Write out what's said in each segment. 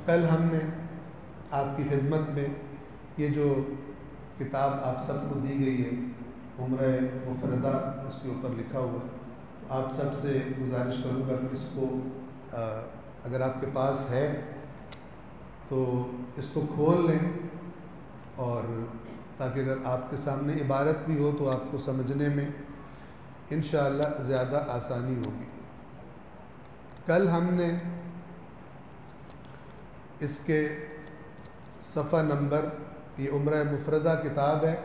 کل ہم نے آپ کی خدمت میں یہ جو کتاب آپ سب کو دی گئی ہے عمرہ مفردہ، اس کے اوپر لکھا ہوا ہے، تو آپ سب سے گزارش کروں گا کہ اس کو اگر آپ کے پاس ہے تو اس کو کھول لیں، اور تاکہ اگر آپ کے سامنے عبارت بھی ہو تو آپ کو سمجھنے میں انشاءاللہ زیادہ آسانی ہوگی۔ کل ہم نے اس کے صفحہ نمبر، یہ عمرہ مفردہ کتاب ہے،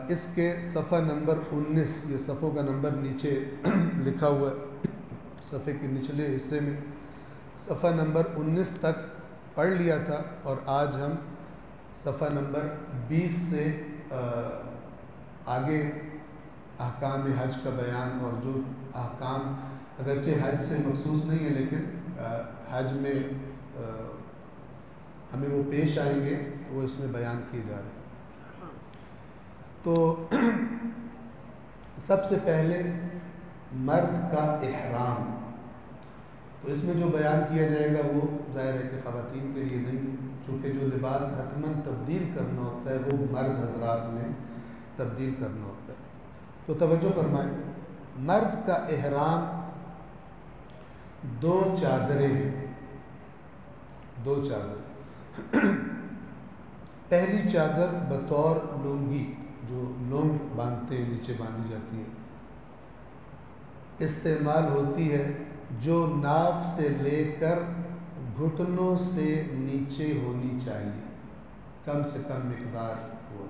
اس کے صفحہ نمبر 19، یہ صفحوں کا نمبر نیچے لکھا ہوا ہے صفحے کے نچلے حصے میں، صفحہ نمبر 19 تک پڑھ لیا تھا، اور آج ہم صفحہ نمبر 20 سے آگے احکام حج کا بیان، اور جو احکام اگرچہ حج سے مخصوص نہیں ہے لیکن حج میں ہمیں وہ پیش آئیں گے، وہ اس میں بیان کیے جا رہے ہیں۔ تو سب سے پہلے مرد کا احرام، تو اس میں جو بیان کیا جائے گا وہ ظاہر ہے کہ خواتین کے لیے نہیں، چونکہ جو لباس حتماً تبدیل کرنا ہوتا ہے وہ مرد حضرات نے تبدیل کرنا ہوتا ہے۔ تو توجہ فرمائیں، مرد کا احرام 2 چادریں ہیں، 2 چادریں۔ پہلی چادر بطور لونگی، جو لونگ باندھتے ہیں، نیچے باندھی جاتی ہے، استعمال ہوتی ہے، جو ناف سے لے کر گھٹنوں سے نیچے ہونی چاہیے، کم سے کم مقدار ہو،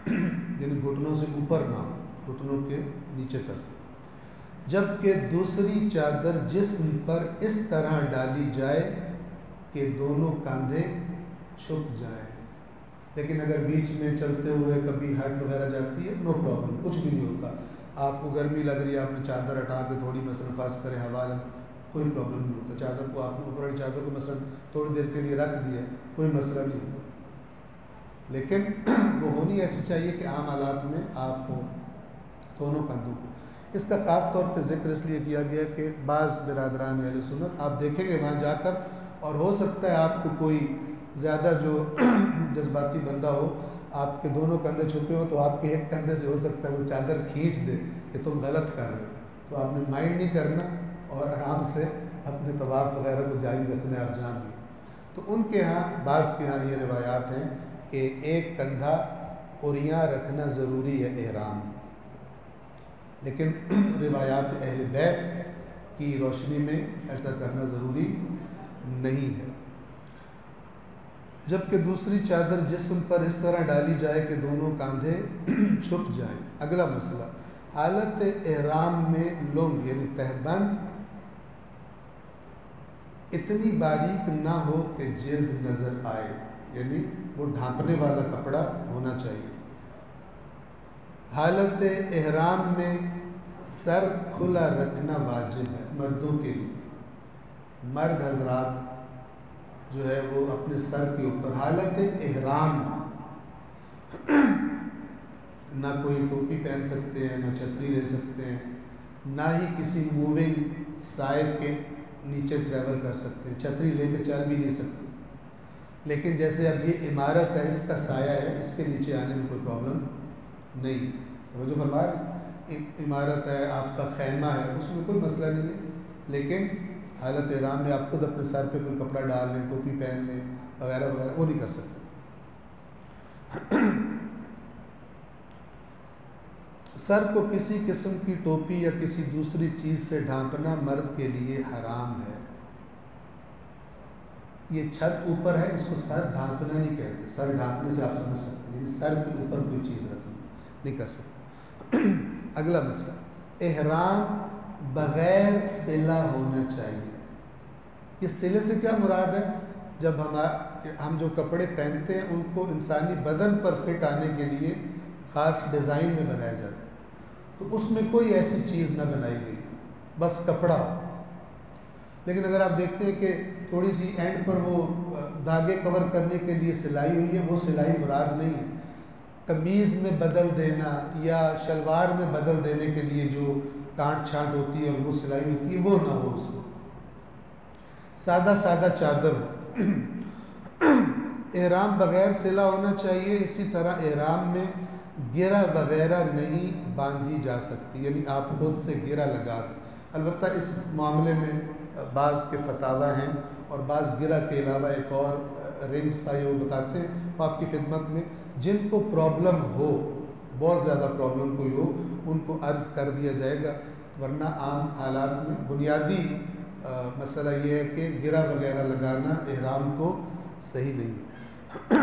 یعنی گھٹنوں سے اوپر نہ ہو، گھٹنوں کے نیچے تک۔ جبکہ دوسری چادر جسم پر اس طرح ڈالی جائے کہ دونوں کاندھے چھپ جائیں، لیکن اگر بیچ میں چلتے ہوئے کبھی ہٹ وغیرہ جاتی ہے، نو پرابلم، کچھ بھی نہیں ہوتا۔ آپ کو گرمی لگ رہی ہے، آپ نے چادر ہٹا کے تھوڑی مثلا فرض کریں ہوا لگ، کوئی پرابلم نہیں ہوتا۔ چادر کو آپ نے اوپر والی چادر کو مثلا تھوڑی دیر کے لیے رکھ دیا، کوئی مسئلہ نہیں ہوتا، لیکن وہ ہونی ایسی چاہیے کہ عام حالات میں آپ کو دونوں کندھوں کو۔ اس کا خاص طور پہ ذکر اس لیے کیا گیا کہ بعض برادران اہل سنت آپ دیکھیں گے وہاں جا کر، اور ہو سکتا ہے آپ کو کوئی زیادہ جو جذباتی بندہ ہو، آپ کے دونوں کندھے چھپے ہوں، تو آپ کے ایک کندھے سے ہو سکتا ہے وہ چادر کھینچ دے کہ تم غلط کر رہے ہو، تو آپ نے مائنڈ نہیں کرنا اور آرام سے اپنے طواف وغیرہ کو جاری رکھنا ہے، آپ جان لیں۔ تو ان کے ہاں، بعض کے ہاں یہ روایات ہیں کہ ایک کندھا اوریاں رکھنا ضروری ہے احرام، لیکن روایات اہل بیت کی روشنی میں ایسا کرنا ضروری نہیں ہے۔ جبکہ دوسری چادر جسم پر اس طرح ڈالی جائے کہ دونوں کاندھے چھپ جائیں۔ اگلا مسئلہ، حالت احرام میں لنگ یعنی تہبند اتنی باریک نہ ہو کہ جلد نظر آئے، یعنی وہ ڈھانپنے والا کپڑا ہونا چاہیے۔ حالت احرام میں سر کھلا رکھنا واجب ہے مردوں کے لیے، مرد حضرات جو ہے وہ اپنے سر کے اوپر حالت احرام نہ کوئی ٹوپی پہن سکتے ہیں، نہ چھتری لے سکتے ہیں، نہ ہی کسی موونگ سائے کے نیچے ٹریول کر سکتے ہیں، چھتری لے کے چل بھی نہیں سکتے۔ لیکن جیسے اب یہ عمارت ہے، اس کا سایہ ہے، اس کے نیچے آنے میں کوئی پرابلم نہیں، توجہ فرما رہے، عمارت ہے، آپ کا خیمہ ہے، اس میں کوئی مسئلہ نہیں ہے، لیکن حالت احرام میں آپ خود اپنے سر پہ کوئی کپڑا ڈال لیں، ٹوپی پہن لیں وغیرہ وغیرہ، وہ نہیں کر سکتے۔ سر کو کسی قسم کی ٹوپی یا کسی دوسری چیز سے ڈھانپنا مرد کے لیے حرام ہے۔ یہ چھت اوپر ہے، اس کو سر ڈھانپنا نہیں کہتے، سر ڈھانپنے سے آپ سمجھ سکتے ہیں، یعنی سر کے اوپر کوئی چیز رکھنا نہیں کر سکتے۔ اگلا مسئلہ، احرام بغیر صلہ ہونا چاہیے۔ یہ صلے سے کیا مراد ہے؟ جب ہم جو کپڑے پہنتے ہیں ان کو انسانی بدن پر فٹ آنے کے لیے خاص ڈیزائن میں بنایا جاتا ہے، تو اس میں کوئی ایسی چیز نہ بنائی گئی، بس کپڑا۔ لیکن اگر آپ دیکھتے ہیں کہ تھوڑی سی اینڈ پر وہ داغے کور کرنے کے لیے سلائی ہوئی ہے، وہ سلائی مراد نہیں ہے۔ قمیض میں بدل دینا یا شلوار میں بدل دینے کے لیے جو ٹانٹ چھانٹ ہوتی ہے اور وہ سلائی ہوتی ہے، وہ نہ ہو اس میں۔ سادہ سادہ چادر ہو۔ احرام بغیر سلا ہونا چاہیے، اسی طرح احرام میں گرہ وغیرہ نہیں باندھی جا سکتی، یعنی آپ خود سے گرہ لگا دیں۔ البتہ اس معاملے میں بعض کے فتاوی ہیں اور بعض گرہ کے علاوہ ایک اور رنگ سا یہ وہ بتاتے ہیں، وہ آپ کی خدمت میں جن کو پرابلم ہو، بہت زیادہ پرابلم کوئی ہو، ان کو عرض کر دیا جائے گا، ورنہ عام حالات میں بنیادی مسئلہ یہ ہے کہ گرہ وغیرہ لگانا احرام کو صحیح نہیں ہے۔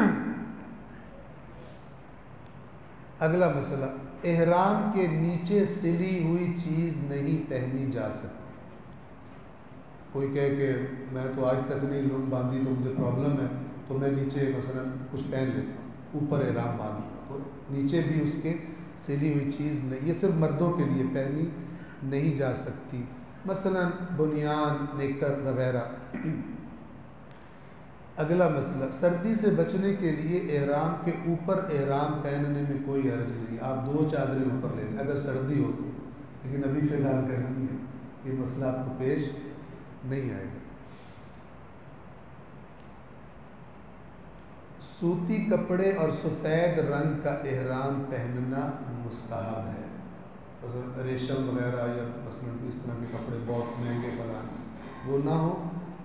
اگلا مسئلہ، احرام کے نیچے سلی ہوئی چیز نہیں پہنی جا سکتی۔ کوئی کہے کہ میں تو آج تک نہیں لنگ باندھی تو مجھے پرابلم ہے، تو میں نیچے مثلا کچھ پہن لیتا ہوں، اوپر احرام باندھ، تو نیچے بھی اس کے سلی ہوئی چیز نہیں، یہ صرف مردوں کے لیے پہنی نہیں جا سکتی، مثلا بنیان، نیکر وغیرہ۔ اگلا مسئلہ، سردی سے بچنے کے لیے احرام کے اوپر احرام پہننے میں کوئی حرج نہیں، آپ 2 چادریں اوپر لے لیں اگر سردی ہو تو، لیکن ابھی فی الحال گرمی ہے، یہ مسئلہ آپ کو پیش نہیں آئے گا۔ سوتی کپڑے اور سفید رنگ کا احرام پہننا مستحب ہے، مثلا ریشم وغیرہ یا مثلا اس طرح کے کپڑے بہت مہنگے فلاں وہ نہ ہو،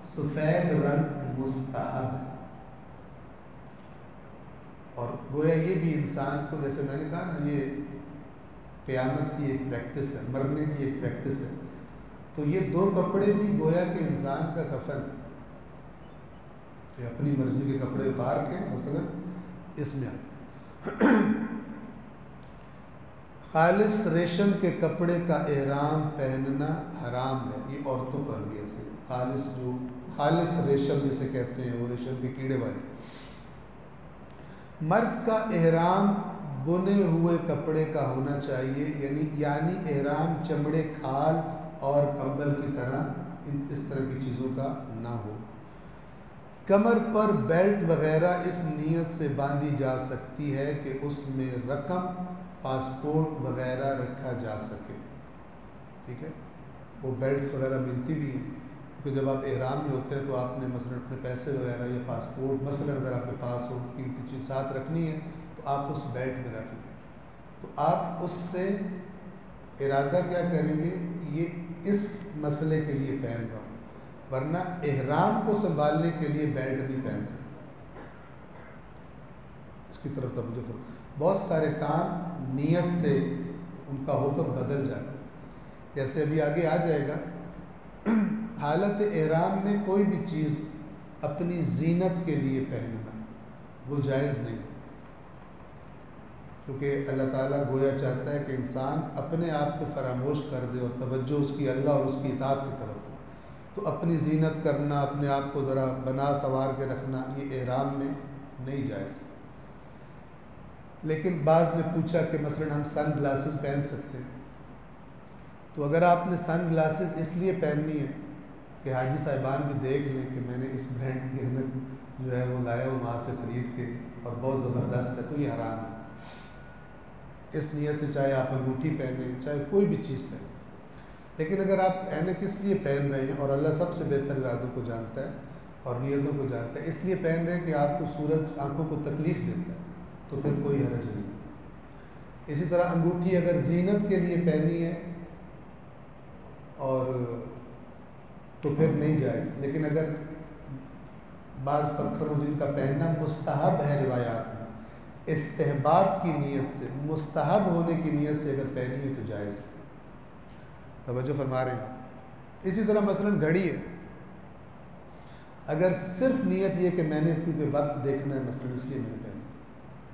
سفید رنگ مستحب ہے۔ اور گویا یہ بھی انسان کو، جیسے میں نے کہا نا، یہ قیامت کی ایک پریکٹس ہے، مرنے کی ایک پریکٹس ہے، تو یہ 2 کپڑے بھی گویا کہ انسان کا کفن ہے، کہ اپنی مرضی کے کپڑے اتار کے مثلا اس میں آتے ہیں۔ خالص ریشم کے کپڑے کا احرام پہننا حرام ہے، یہ عورتوں پر بھی ایسے ہے، خالص ریشم جسے کہتے ہیں، وہ ریشم کے کیڑے والی۔ مرد کا احرام بنے ہوئے کپڑے کا ہونا چاہیے، یعنی احرام چمڑے، کھال اور کمبل کی طرح اس طرح کی چیزوں کا نہ ہو۔ کمر پر بیلٹ وغیرہ اس نیت سے باندھی جا سکتی ہے کہ اس میں رقم، پاسپورٹ وغیرہ رکھا جا سکے، ٹھیک ہے، وہ بیلٹس وغیرہ ملتی بھی ہیں، کیونکہ جب آپ احرام میں ہوتے ہیں تو آپ نے مثلا اپنے پیسے وغیرہ یا پاسپورٹ مثلا اگر آپ کے پاس ہو، قیمتی چیز ساتھ رکھنی ہے تو آپ اس بیلٹ میں رکھ لیں، تو آپ اس سے ارادہ کیا کریں گے، یہ اس مسئلے کے لیے پہن رہا ہوں، ورنہ احرام کو سنبھالنے کے لیے بیلٹ نہیں پہن سکتے، اس کی طرف توجہ فرمائیں۔ بہت سارے کام نیت سے ان کا حکم بدل جاتا ہے، جیسے ابھی آگے آ جائے گا، حالت احرام میں کوئی بھی چیز اپنی زینت کے لیے پہننا وہ جائز نہیں، کیونکہ اللہ تعالیٰ گویا چاہتا ہے کہ انسان اپنے آپ کو فراموش کر دے اور توجہ اس کی اللہ اور اس کی اطاعت کی طرف ہو، تو اپنی زینت کرنا، اپنے آپ کو ذرا بنا سنوار کے رکھنا، یہ احرام میں نہیں جائز۔ لیکن بعض نے پوچھا کہ مثلا ہم سن گلاسز پہن سکتے ہیں، تو اگر آپ نے سن گلاسز اس لیے پہننی ہے کہ حاجی صاحبان بھی دیکھ لیں کہ میں نے اس برانڈ کی حنت جو ہے وہ لایا ہوں وہاں سے خرید کے اور بہت زبردست ہے، تو یہ حرام ہے۔ اس نیت سے چاہے آپ انگوٹھی پہنیں، چاہے کوئی بھی چیز پہنیں، لیکن اگر آپ اینک کس لیے پہن رہے ہیں، اور اللہ سب سے بہتر ارادوں کو جانتا ہے اور نیتوں کو جانتا ہے، اس لیے پہن رہے ہیں کہ آپ کو سورج آنکھوں کو تکلیف دیتا ہے، تو پھر کوئی حرج نہیں۔ اسی طرح انگوٹھی اگر زینت کے لیے پہنی ہے اور تو پھر نہیں جائز، لیکن اگر بعض پتھروں جن کا پہننا مستحب ہے، روایات میں استحباب کی نیت سے، مستحب ہونے کی نیت سے اگر پہنی ہے تو جائز ہے، توجہ فرما رہے ہیں۔ اسی طرح مثلا گھڑی ہے، اگر صرف نیت یہ کہ میں نے کیونکہ وقت دیکھنا ہے مثلا اس لیے میں نے پہنی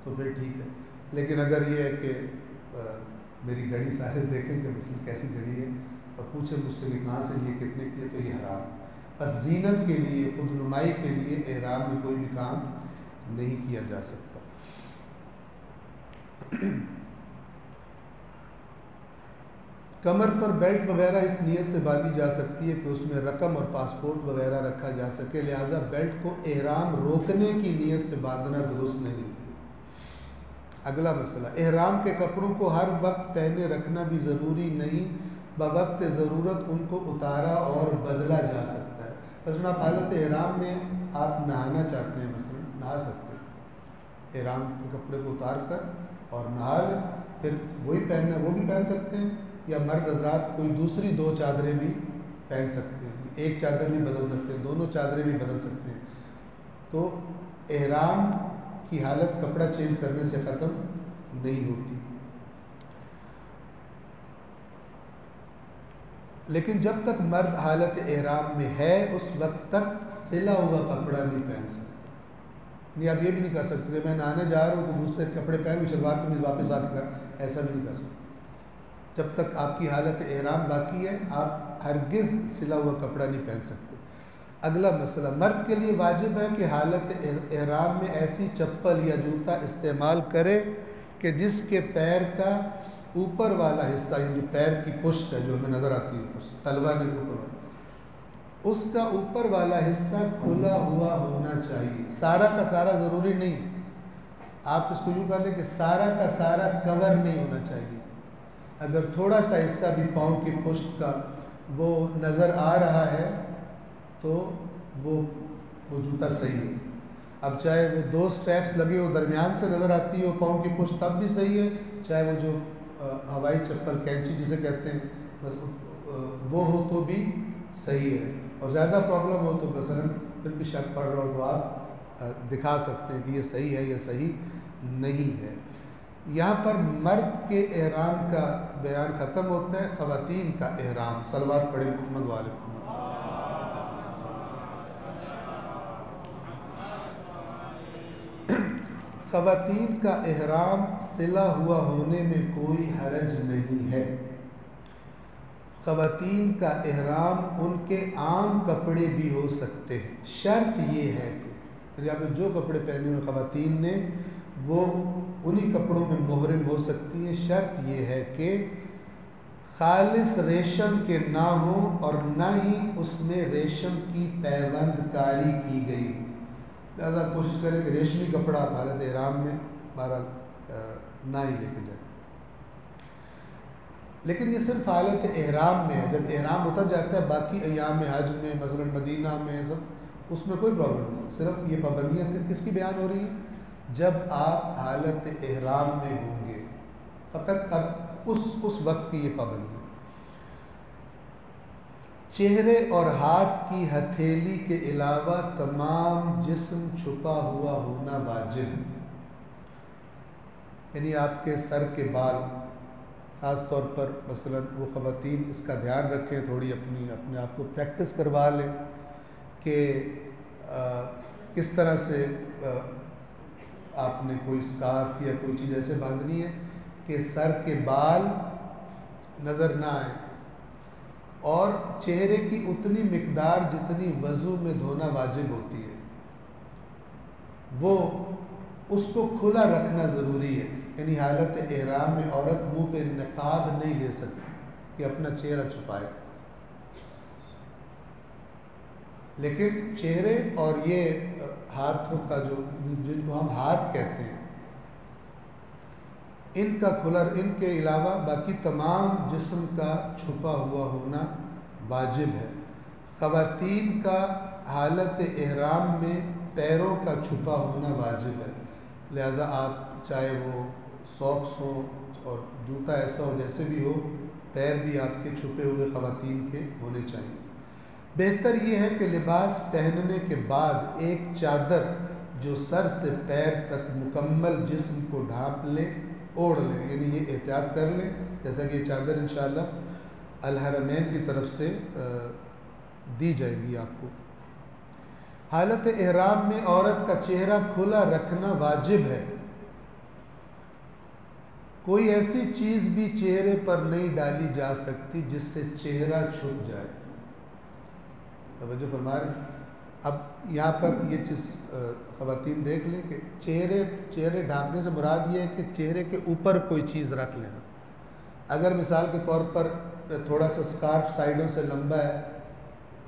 تو پھر ٹھیک ہے، لیکن اگر یہ ہے کہ میری گھڑی سارے دیکھیں کہ مثلا کیسی گھڑی ہے اور پوچھیں مجھ سے کہ کہاں سے لیے، کتنے کی ہے، تو یہ حرام۔ بس زینت کے لیے، خود نمائی کے لیے احرام میں کوئی بھی کام نہیں کیا جا سکتا۔ کمر پر بیلٹ وغیرہ اس نیت سے باندھی جا سکتی ہے کہ اس میں رقم اور پاسپورٹ وغیرہ رکھا جا سکے، لہٰذا بیلٹ کو احرام روکنے کی نیت سے باندھنا درست نہیں۔ اگلا مسئلہ، احرام کے کپڑوں کو ہر وقت پہنے رکھنا بھی ضروری نہیں، بوقت ضرورت ان کو اتارا اور بدلا جا سکتا ہے۔ مثلاً آپ حالت احرام میں آپ نہانا چاہتے ہیں، مثلاً نہا سکتے ہیں، احرام کے کپڑے کو اتار کر اور نہا لیں، پھر وہی پہننا وہ بھی پہن سکتے ہیں، یا مرد حضرات کوئی دوسری 2 چادریں بھی پہن سکتے ہیں، ایک چادر بھی بدل سکتے ہیں، دونوں چادریں بھی بدل سکتے ہیں۔ تو احرام کی حالت کپڑا چینج کرنے سے ختم نہیں ہوتی، لیکن جب تک مرد حالت احرام میں ہے اس وقت تک سلا ہوا کپڑا نہیں پہن سکتا۔ نہیں، آپ یہ بھی نہیں کر سکتے کہ میں نہانے جا رہا ہوں تو دوسرے کپڑے پہن کے شلوار قمیض واپس آ کے کر، ایسا بھی نہیں کر سکتے۔ جب تک آپ کی حالت احرام باقی ہے آپ ہرگز سلا ہوا کپڑا نہیں پہن سکتے۔ اگلا مسئلہ، مرد کے لیے واجب ہے کہ حالت احرام میں ایسی چپل یا جوتا استعمال کرے کہ جس کے پیر کا اوپر والا حصہ، یہ جو پیر کی پشت ہے جو ہمیں نظر آتی ہے اوپر سے، تلوا نہیں اوپر والا، اس کا اوپر والا حصہ کھلا ہوا ہونا چاہیے۔ سارا کا سارا ضروری نہیں ہے، آپ اس کو یوں کر لیں کہ سارا کا سارا کور نہیں ہونا چاہیے۔ اگر تھوڑا سا حصہ بھی پاؤں کی پشت کا وہ نظر آ رہا ہے تو وہ جوتا صحیح ہے۔ اب چاہے وہ 2 سٹریپس لگے ہو درمیان سے نظر آتی ہو پاؤں کی پشت تب بھی صحیح ہے، چاہے وہ جو ہوائی چپل کینچی جسے کہتے ہیں بس وہ ہو تو بھی صحیح ہے۔ اور زیادہ پرابلم ہو تو مثلاً پھر بھی شک پڑ رہا ہو تو آپ دکھا سکتے ہیں کہ یہ صحیح ہے یا صحیح نہیں ہے۔ یہاں پر مرد کے احرام کا بیان ختم ہوتا ہے، خواتین کا احرام۔ صلوات پڑھیں محمد و آل محمد۔ خواتین کا احرام سلا ہوا ہونے میں کوئی حرج نہیں ہے۔ خواتین کا احرام ان کے عام کپڑے بھی ہو سکتے ہیں، شرط یہ ہے کہ یہاں پہ جو کپڑے پہنے ہوئے خواتین نے وہ انہی کپڑوں میں محرم ہو سکتی ہیں۔ شرط یہ ہے کہ خالص ریشم کے نہ ہوں اور نہ ہی اس میں ریشم کی پیوند کاری کی گئی ہو، لہذا کوشش کریں کہ ریشمی کپڑا حالت احرام میں بہرحال نہ ہی لے کے جائیں۔ لیکن یہ صرف حالت احرام میں ہے، جب احرام اتر جاتا ہے باقی ایام حج میں مثلا مدینہ میں سب اس میں کوئی پرابلم نہیں، صرف یہ پابندیاں کس کی بیان ہو رہی ہیں؟ جب آپ حالت احرام میں ہوں گے، فقط اب اس وقت کی یہ پابندی ہے۔ چہرے اور ہاتھ کی ہتھیلی کے علاوہ تمام جسم چھپا ہوا ہونا واجب ہے، یعنی آپ کے سر کے بال، خاص طور پر مثلا وہ خواتین اس کا دھیان رکھیں، تھوڑی اپنے آپ کو پریکٹس کروا لیں کہ کس طرح سے آپ نے کوئی اسکارف یا کوئی چیز ایسے باندھنی ہے کہ سر کے بال نظر نہ آئیں، اور چہرے کی اتنی مقدار جتنی وضو میں دھونا واجب ہوتی ہے وہ اس کو کھلا رکھنا ضروری ہے، یعنی حالت احرام میں عورت منہ پہ نقاب نہیں لے سکتی کہ اپنا چہرہ چھپائے، لیکن چہرے اور یہ ہاتھوں کا جن کو ہم ہاتھ کہتے ہیں ان کا کھلا، ان کے علاوہ باقی تمام جسم کا چھپا ہوا ہونا واجب ہے۔ خواتین کا حالت احرام میں پیروں کا چھپا ہونا واجب ہے، لہذا آپ چاہے وہ ساکس ہو اور جوتا ایسا ہو جیسے بھی ہو، پیر بھی آپ کے چھپے ہوئے خواتین کے ہونے چاہیے۔ بہتر یہ ہے کہ لباس پہننے کے بعد ایک چادر جو سر سے پیر تک مکمل جسم کو ڈھانپ لے اوڑھ لیں، یعنی یہ احتیاط کر لیں، جیسا کہ یہ چادر انشاءاللہ الحرمین کی طرف سے دی جائے گی آپ کو۔ حالت احرام میں عورت کا چہرہ کھلا رکھنا واجب ہے، کوئی ایسی چیز بھی چہرے پر نہیں ڈالی جا سکتی جس سے چہرہ چھپ جائے۔ توجہ فرما رہے ہیں؟ اب یہاں پر یہ چیز خواتین دیکھ لیں کہ چہرے ڈھانپنے سے مراد یہ ہے کہ چہرے کے اوپر کوئی چیز رکھ لینا۔ اگر مثال کے طور پر تھوڑا سا اسکارف سائڈوں سے لمبا ہے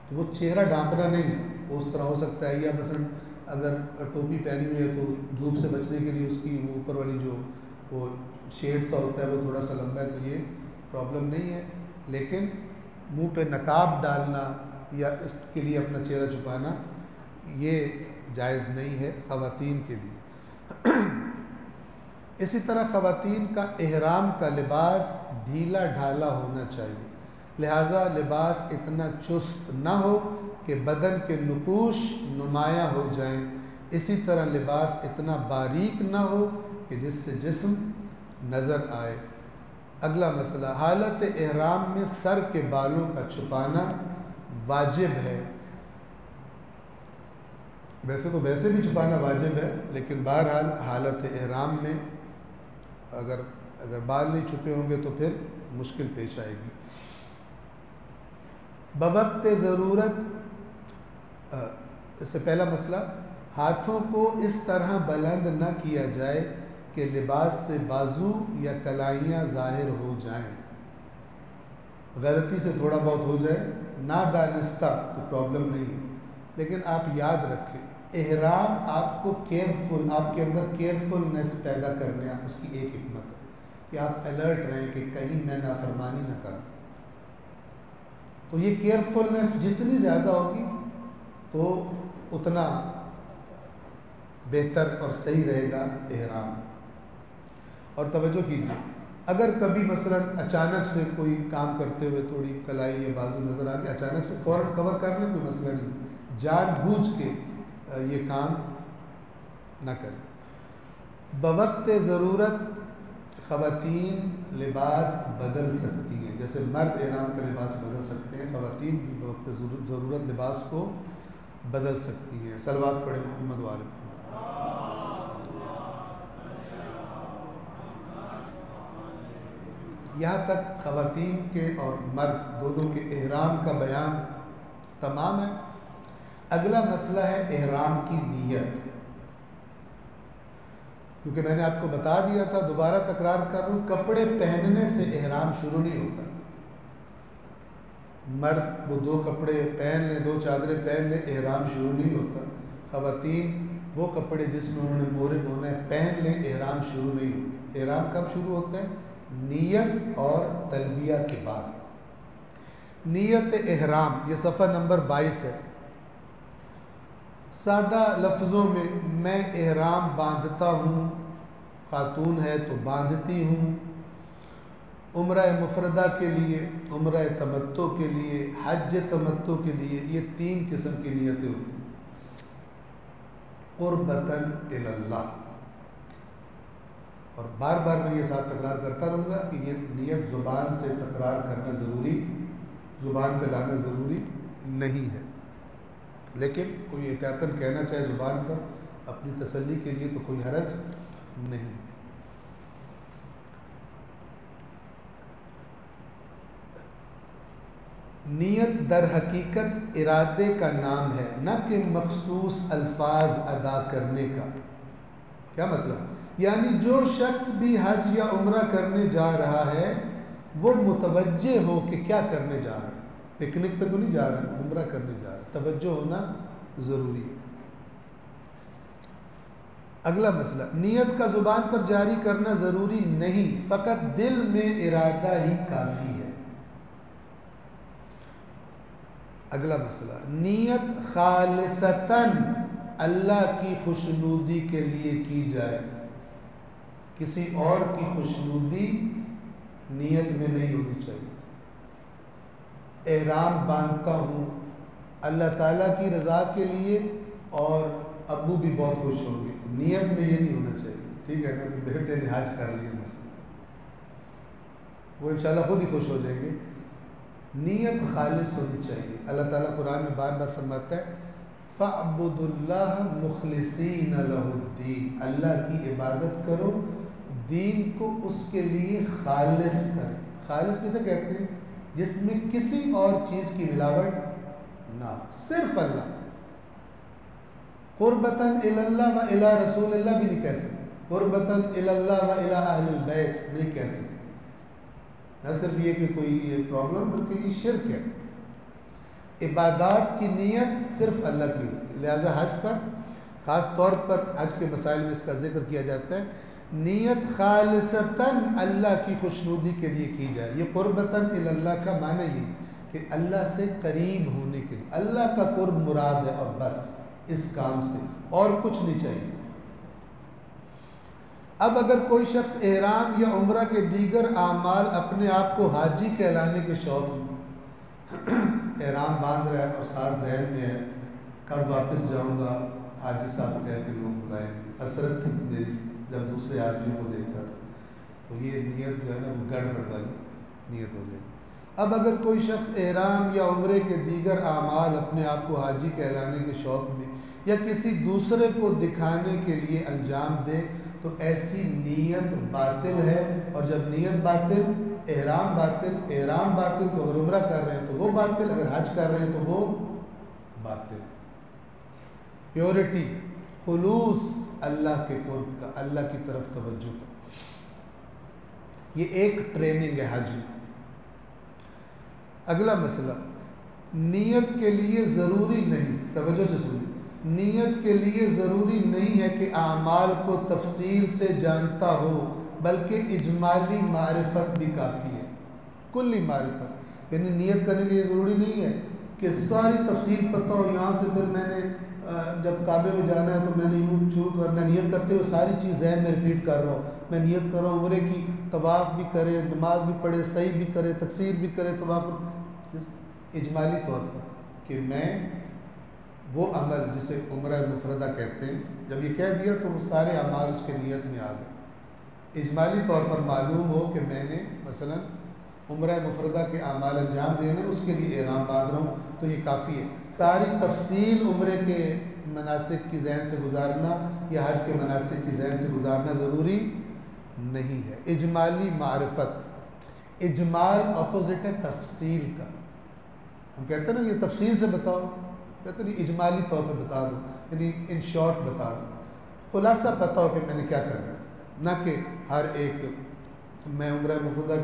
تو وہ چہرہ ڈھانپنا نہیں ہے، وہ اس طرح ہو سکتا ہے، یا مثلا اگر ٹوپی پہنی ہوئی ہے تو دھوپ سے بچنے کے لیے اس کی وہ اوپر والی جو وہ شیڈ سا ہوتا ہے وہ تھوڑا سا لمبا ہے تو یہ پرابلم نہیں ہے، لیکن منہ پہ نقاب ڈالنا یا اس کے لیے اپنا چہرہ چھپانا یہ جائز نہیں ہے خواتین کے لیے۔ اسی طرح خواتین کا احرام کا لباس ڈھیلا ڈھالا ہونا چاہیے، لہٰذا لباس اتنا چست نہ ہو کہ بدن کے نقوش نمایاں ہو جائیں، اسی طرح لباس اتنا باریک نہ ہو کہ جس سے جسم نظر آئے۔ اگلا مسئلہ، حالت احرام میں سر کے بالوں کا چھپانا واجب ہے؟ ویسے تو ویسے بھی چھپانا واجب ہے، لیکن بہرحال حالت احرام میں اگر بال نہیں چھپے ہوں گے تو پھر مشکل پیش آئے گی۔ بوقت ضرورت، اس سے پہلا مسئلہ، ہاتھوں کو اس طرح بلند نہ کیا جائے کہ لباس سے بازو یا کلائیاں ظاہر ہو جائیں۔ غلطی سے تھوڑا بہت ہو جائے نادانستہ تو پرابلم نہیں ہے، لیکن آپ یاد رکھیں احرام آپ کو آپ کے اندر کیئرفلنس پیدا کرنے اس کی ایک حکمت ہے کہ آپ الرٹ رہیں کہ کہیں میں نافرمانی نہ کروں۔ تو یہ کیئرفلنس جتنی زیادہ ہوگی تو اتنا بہتر اور صحیح رہے گا احرام۔ اور توجہ کیجیے، اگر کبھی مثلا اچانک سے کوئی کام کرتے ہوئے تھوڑی کلائی یا بازو نظر آ گئی، اچانک سے فوراً کور کر لیں، کوئی مسئلہ نہیں، جان بوجھ کے یہ کام نہ کریں۔ بوقت ضرورت خواتین لباس بدل سکتی ہیں، جیسے مرد احرام کا لباس بدل سکتے ہیں، خواتین بھی بوقت ضرورت لباس کو بدل سکتی ہیں۔ صلوات پڑھیں محمد و آل محمد۔ یہاں تک خواتین کے اور مرد دونوں کے احرام کا بیان تمام ہے۔ اگلا مسئلہ ہے احرام کی نیت، کیونکہ میں نے آپ کو بتا دیا تھا، دوبارہ تکرار کر رہا ہوں، کپڑے پہننے سے احرام شروع نہیں ہوتا۔ مرد وہ 2 کپڑے پہن لیں، 2 چادریں پہن لیں، احرام شروع نہیں ہوتا۔ خواتین وہ کپڑے جس میں انہوں نے مہرے ہونا ہے پہن لیں، احرام شروع نہیں ہوتا۔ احرام کب شروع ہوتا ہے؟ نیت اور تلبیہ کے بعد۔ نیت احرام، یہ صفحہ نمبر 22 ہے۔ سادہ لفظوں میں احرام باندھتا ہوں، خاتون ہے تو باندھتی ہوں، عمرہ مفردہ کے لیے، عمرہ تمتع کے لیے، حج تمتع کے لیے، یہ 3 قسم کی نیتیں ہوتی ہیں۔ قربتاً الی اللہ، اور بار بار میں یہ ساتھ تکرار کرتا رہوں گا کہ یہ نیت زبان سے تکرار کرنا ضروری، زبان پہ لانا ضروری نہیں ہے، لیکن کوئی احتیاطاً کہنا چاہے زبان پر اپنی تسلی کے لیے تو کوئی حرج نہیں۔ نیت در حقیقت ارادے کا نام ہے، نہ کہ مخصوص الفاظ ادا کرنے کا۔ کیا مطلب؟ یعنی جو شخص بھی حج یا عمرہ کرنے جا رہا ہے وہ متوجہ ہو کہ کیا کرنے جا رہا ہے، پکنک پہ تو نہیں جا رہا، عمرہ کرنے جا رہا ہے، توجہ ہونا ضروری ہے۔ اگلا مسئلہ، نیت کا زبان پر جاری کرنا ضروری نہیں، فقط دل میں ارادہ ہی کافی ہے۔ اگلا مسئلہ، نیت خالصتاً اللہ کی خوشنودی کے لیے کی جائے، کسی اور کی خوشنودی نیت میں نہیں ہونی چاہیے۔ احرام باندھتا ہوں اللہ تعالیٰ کی رضا کے لیے اور ابو بھی بہت خوش ہوں گے، نیت میں یہ نہیں ہونا چاہیے، ٹھیک ہے نا، کہ بیٹے نے حج کر لیا مثلا، وہ انشاءاللہ خود ہی خوش ہو جائیں گے۔ نیت خالص ہونی چاہیے۔ اللہ تعالیٰ قرآن میں بار بار فرماتا ہے فَاعْبُدُوا اللَّهَ مُخْلِصِينَ لَهُ الدِّينَ، اللہ کی عبادت کرو، دین کو اس کے لیے خالص کر۔ خالص کسے کہتے ہیں؟ جس میں کسی اور چیز کی ملاوٹ نہ، صرف اللہ۔ قربتاً الی اللہ و الی رسول اللہ بھی نہیں کہہ سکتے، قربتاً الی اللہ و الی اہل البیت نہیں کہہ سکتے۔ نہ صرف یہ کہ کوئی یہ پرابلم، بلکہ یہ شرک ہے۔ عبادات کی نیت صرف اللہ کی ہوتی ہے، لہذا حج پر خاص طور پر حج کے مسائل میں اس کا ذکر کیا جاتا ہے، نیت خالصتاً اللہ کی خوشنودی کے لیے کی جائے۔ یہ قربتاً الی اللہ کا معنی یہ کہ اللہ سے قریب ہونے کے لیے، اللہ کا قرب مراد ہے، اور بس اس کام سے اور کچھ نہیں چاہیے۔ اب اگر کوئی شخص احرام یا عمرہ کے دیگر اعمال اپنے آپ کو حاجی کہلانے کے شوق میں احرام باندھ رہا ہے اور ساتھ ذہن میں ہے کب واپس جاؤں گا، حاجی صاحب کہہ کے لوگ بلائیں گے، حسرت تھی میری جب دوسرے حاجیوں کو دیکھتا تھا، تو یہ نیت جو ہے نا وہ گڑبڑ والی نیت ہو جائے۔ اب اگر کوئی شخص احرام یا عمرے کے دیگر اعمال اپنے آپ کو حاجی کہلانے کے شوق میں یا کسی دوسرے کو دکھانے کے لیے انجام دے تو ایسی نیت باطل ہے، اور جب نیت باطل، احرام باطل تو اگر عمرہ کر رہے ہیں تو وہ باطل، اگر حج کر رہے ہیں تو وہ باطل۔ پیورٹی، خلوص اللہ کے قرب کا، اللہ کی طرف توجہ کا، یہ ایک ٹریننگ ہے حج میں۔ اگلا مسئلہ، نیت کے لیے ضروری نہیں، توجہ سے سنیں، نیت کے لیے ضروری نہیں ہے کہ اعمال کو تفصیل سے جانتا ہو، بلکہ اجمالی معرفت بھی کافی ہے، کلی معرفت، یعنی نیت کرنے کے لیے ضروری نہیں ہے کہ ساری تفصیل پتہ ہو، یہاں سے پھر میں نے جب کعبے میں جانا ہے تو میں نے یوں شروع کرنا، نیت کرتے ہوئے ساری چیز ذہن میں ریپیٹ کر رہا ہوں، میں نیت کر رہا ہوں عمرے کی، طواف بھی کرے، نماز بھی پڑھے، سعی بھی کرے، تکسیر بھی کرے، طواف، اجمالی طور پر کہ میں وہ عمل جسے عمرہ مفردہ کہتے ہیں، جب یہ کہہ دیا تو وہ سارے اعمال اس کے نیت میں آ گئے، اجمالی طور پر معلوم ہو کہ میں نے مثلا عمرہ مفردہ کے اعمال انجام دینے، اس کے لیے احرام باندھ رہا ہوں، تو یہ کافی ہے۔ ساری تفصیل عمرے کے مناسک کی ذہن سے گزارنا یا حج کے مناسک کی ذہن سے گزارنا ضروری نہیں ہے۔ اجمالی معرفت، اجمال اپوزٹ ہے تفصیل کا، ہم کہتے ہیں نا یہ تفصیل سے بتاؤ، کہتے ہیں اجمالی طور پہ بتا دو، یعنی ان شارٹ بتا دو، خلاصہ پتہ ہو کہ میں نے کیا کرنا ہے، نہ کہ ہر ایک میں عمرہ مفردہ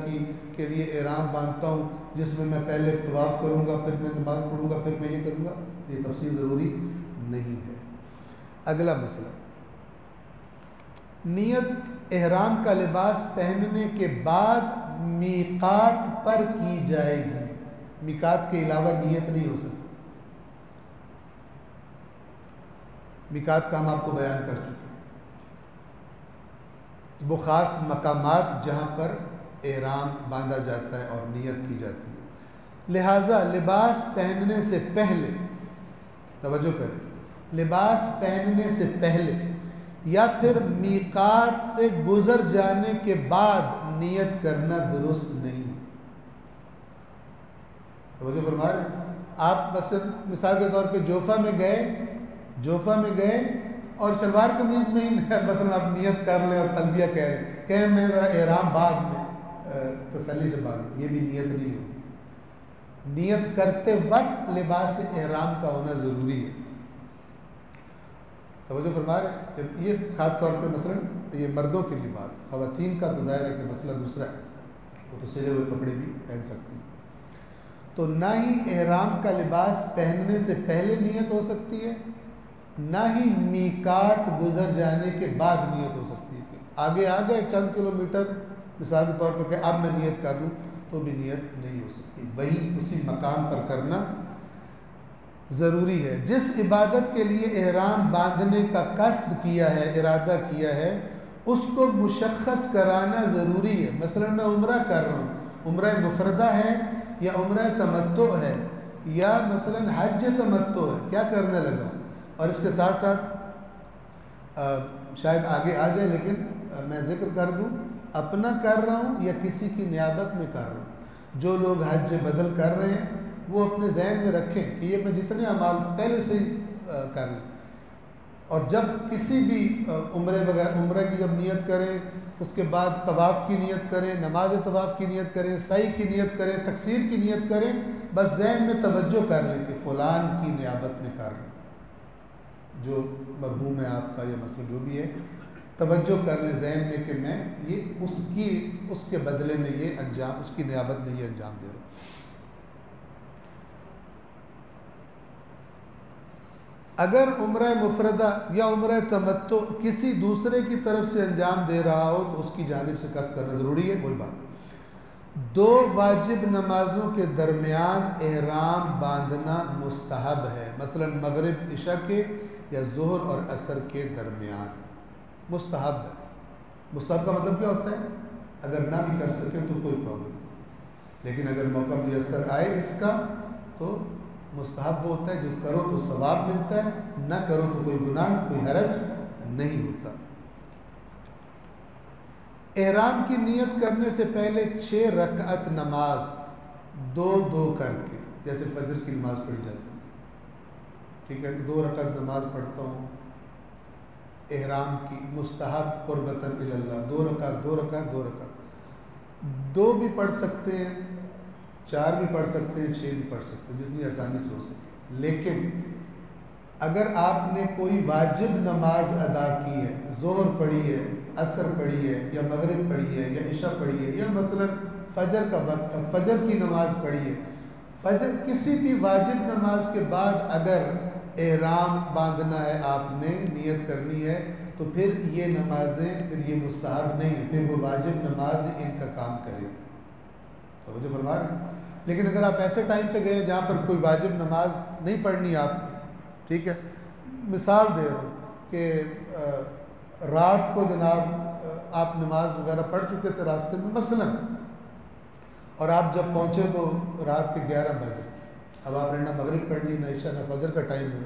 کے لیے احرام باندھتا ہوں جس میں میں پہلے طواف کروں گا، پھر میں نماز پڑھوں گا، پھر میں یہ کروں گا، یہ تفصیل ضروری نہیں ہے۔ اگلا مسئلہ، نیت احرام کا لباس پہننے کے بعد میقات پر کی جائے گی، میقات کے علاوہ نیت نہیں ہو سکتی، میقات کا ہم آپ کو بیان کر چکے، وہ خاص مقامات جہاں پر احرام باندھا جاتا ہے اور نیت کی جاتی ہے۔ لہٰذا لباس پہننے سے پہلے، توجہ کریں، لباس پہننے سے پہلے یا پھر میقات سے گزر جانے کے بعد نیت کرنا درست نہیں ہے۔ توجہ فرما رہے ہیں آپ، مثال کے طور پہ جوفہ میں گئے اور شلوار قمیض میں ہی مثلا آپ نیت کر لیں اور تلبیہ کہہ لیں، کہیں میں ذرا احرام بعد میں تسلی سے باندھوں، یہ بھی نیت نہیں ہوگی۔ نیت کرتے وقت لباس احرام کا ہونا ضروری ہے۔ توجہ فرما رہے ہیں، یہ خاص طور پہ مثلا یہ مردوں کے لیے بات، خواتین کا تو ظاہر ہے کہ مسئلہ دوسرا ہے، وہ تو سلے ہوئے کپڑے بھی پہن سکتی ہیں۔ تو نہ ہی احرام کا لباس پہننے سے پہلے نیت ہو سکتی ہے، نہ ہی میقات گزر جانے کے بعد نیت ہو سکتی ہے۔ آگے آ گئے چند کلومیٹر مثال کے طور پر کہ اب میں نیت کر لوں تو بھی نیت نہیں ہو سکتی، وہیں اسی مقام پر کرنا ضروری ہے۔ جس عبادت کے لیے احرام باندھنے کا قصد کیا ہے، ارادہ کیا ہے، اس کو مشخص کرانا ضروری ہے۔ مثلا میں عمرہ کر رہا ہوں، عمرہ مفردہ ہے یا عمرہ تمتع ہے یا مثلا حج تمتع ہے، کیا کرنے لگا ہوں، اور اس کے ساتھ ساتھ شاید آگے آ جائے لیکن میں ذکر کر دوں، اپنا کر رہا ہوں یا کسی کی نیابت میں کر رہا ہوں۔ جو لوگ حج بدل کر رہے ہیں وہ اپنے ذہن میں رکھیں کہ یہ میں جتنے اعمال پہلے سے ہی کر لیں، اور جب کسی بھی عمرہ کی جب نیت کریں، اس کے بعد طواف کی نیت کریں، نماز طواف کی نیت کریں، سعی کی نیت کریں، تکسیر کی نیت کریں، بس ذہن میں توجہ کر لیں کہ فلان کی نیابت میں کر لیں، جو مرحوم ہے آپ کا یا مثلا جو بھی ہے، توجہ کر لیں ذہن میں کہ میں یہ اس کے بدلے میں یہ انجام، اس کی نیابت میں یہ انجام دے رہا ہوں۔ اگر عمرہ مفردہ یا عمرہ تمتع کسی دوسرے کی طرف سے انجام دے رہا ہو تو اس کی جانب سے قصد کرنا ضروری ہے، وہی بات۔ دو واجب نمازوں کے درمیان احرام باندھنا مستحب ہے، مثلا مغرب عشاء کے یا ظہر اور عصر کے درمیان مستحب ہے۔ مستحب کا مطلب کیا ہوتا ہے؟ اگر نہ بھی کر سکے تو کوئی پرابلم نہیں، لیکن اگر موقع میسر آئے اس کا تو مستحب وہ ہوتا ہے جو کرو تو ثواب ملتا ہے، نہ کرو تو کوئی گناہ، کوئی حرج نہیں ہوتا۔ احرام کی نیت کرنے سے پہلے 6 رکعت نماز دو دو کر کے، جیسے فجر کی نماز پڑھی جاتی ہے، ٹھیک ہے، 2 رکعت نماز پڑھتا ہوں احرام کی، مستحب قربتاً الی اللہ، 2 رکعت 2 رکعت 2 رکعت، 2 بھی پڑھ سکتے ہیں، 4 بھی پڑھ سکتے ہیں، 6 بھی پڑھ سکتے ہیں، جتنی آسانی سے ہو سکے۔ لیکن اگر آپ نے کوئی واجب نماز ادا کی ہے، ظہر پڑھی ہے، عصر پڑھی ہے، یا مغرب پڑھی ہے، یا عشاء پڑھی ہے، یا مثلا فجر کا وقت ہے، فجر کی نماز پڑھی ہے، فجر کسی بھی واجب نماز کے بعد اگر احرام باندھنا ہے، آپ نے نیت کرنی ہے، تو پھر یہ نمازیں پھر یہ مستحب نہیں ہے، پھر وہ واجب نماز ان کا کام کرے گی۔ سمجھو فرما رہے ہیں؟ لیکن اگر آپ ایسے ٹائم پہ گئے جہاں پر کوئی واجب نماز نہیں پڑھنی آپ کو، ٹھیک ہے، مثال دے رہا ہوں کہ رات کو جناب آپ نماز وغیرہ پڑھ چکے تھے راستے میں مثلا، اور آپ جب پہنچے تو رات کے 11 بجے، اب آپ نے نہ مغرب پڑھنی، نہ عشاء، نہ فجر کا ٹائم ہو،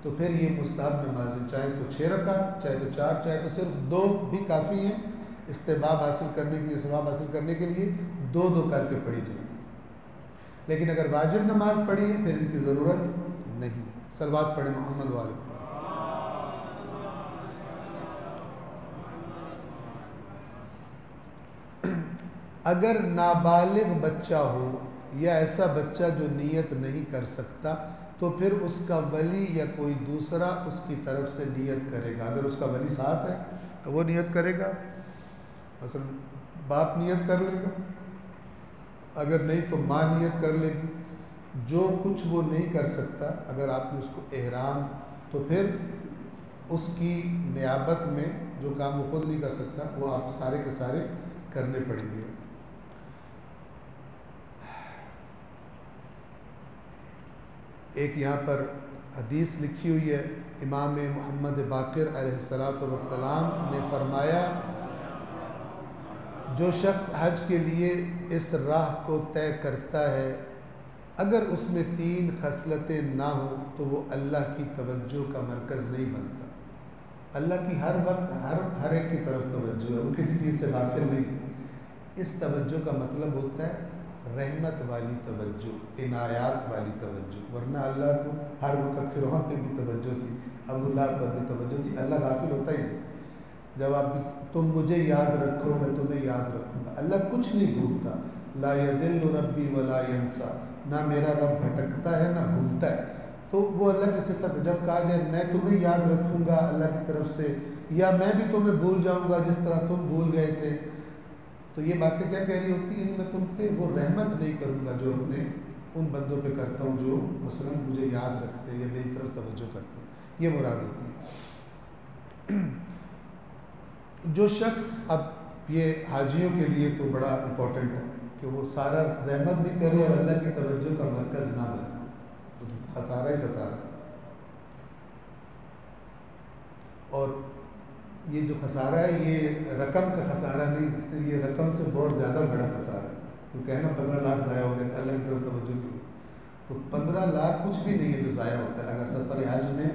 تو پھر یہ مستحب نمازیں چاہے تو 6 رکعت، چاہے تو 4، چاہے تو صرف 2 بھی کافی ہیں، استحباب حاصل کرنے کے لیے، ثواب حاصل کرنے کے لیے 2 2 کر کے پڑھی جائیں۔ لیکن اگر واجب نماز پڑھی ہے پھر ان کی ضرورت نہیں۔ صلوات پڑھیں محمد والے۔ اگر نابالغ بچہ ہو یا ایسا بچہ جو نیت نہیں کر سکتا تو پھر اس کا ولی یا کوئی دوسرا اس کی طرف سے نیت کرے گا۔ اگر اس کا ولی ساتھ ہے تو وہ نیت کرے گا، مثلا باپ نیت کر لے گا، اگر نہیں تو ماں نیت کر لے گی۔ جو کچھ وہ نہیں کر سکتا، اگر آپ نے اس کو احرام، تو پھر اس کی نیابت میں جو کام وہ خود نہیں کر سکتا وہ آپ سارے کے سارے کرنے پڑیں گے۔ ایک یہاں پر حدیث لکھی ہوئی ہے، امام محمد باقر علیہ السلام نے فرمایا، جو شخص حج کے لیے اس راہ کو طے کرتا ہے، اگر اس میں 3 خصلتیں نہ ہوں تو وہ اللہ کی توجہ کا مرکز نہیں بنتا۔ اللہ کی ہر وقت ہر ایک کی طرف توجہ ہے، وہ کسی چیز سے غافل نہیں ہے۔ اس توجہ کا مطلب ہوتا ہے رحمت والی توجہ، عنایات والی توجہ، ورنہ اللہ کو ہر وقت فرعون پہ بھی توجہ تھی، ابو لہب پر بھی توجہ تھی، اللہ غافل ہوتا ہی نہیں۔ جب آپ تم مجھے یاد رکھو میں تمہیں یاد رکھوں گا، اللہ کچھ نہیں بھولتا، لا یضل ربی ولا ینسا، نہ میرا رب بھٹکتا ہے نہ بھولتا ہے۔ تو وہ اللہ کی صفت ہے، جب کہا جائے میں تمہیں یاد رکھوں گا اللہ کی طرف سے، یا میں بھی تمہیں بھول جاؤں گا جس طرح تم بھول گئے تھے، تو یہ باتیں کیا کہہ رہی ہوتی ہیں؟ میں تم پہ وہ رحمت نہیں کروں گا جو اپنے ان بندوں پہ کرتا ہوں جو مثلا مجھے یاد رکھتے ہیں یا میری طرف توجہ کرتے ہیں، یہ مراد ہوتی ہے۔ جو شخص، اب یہ حاجیوں کے لیے تو بڑا امپورٹنٹ ہے کہ وہ سارا زحمت بھی کرے اور اللہ کی توجہ کا مرکز نہ بنے، تو خسارہ ہی خسارہ۔ اور یہ جو خسارہ ہے یہ رقم کا خسارہ نہیں، یہ رقم سے بہت زیادہ بڑا خسارہ ہے۔ تو کہنا 15 لاکھ ضائع ہو گئے، اللہ کی طرف توجہ نہیں ہوئی، تو 15 لاکھ کچھ بھی نہیں ہے جو ضائع ہوتا ہے اگر سفر حج میں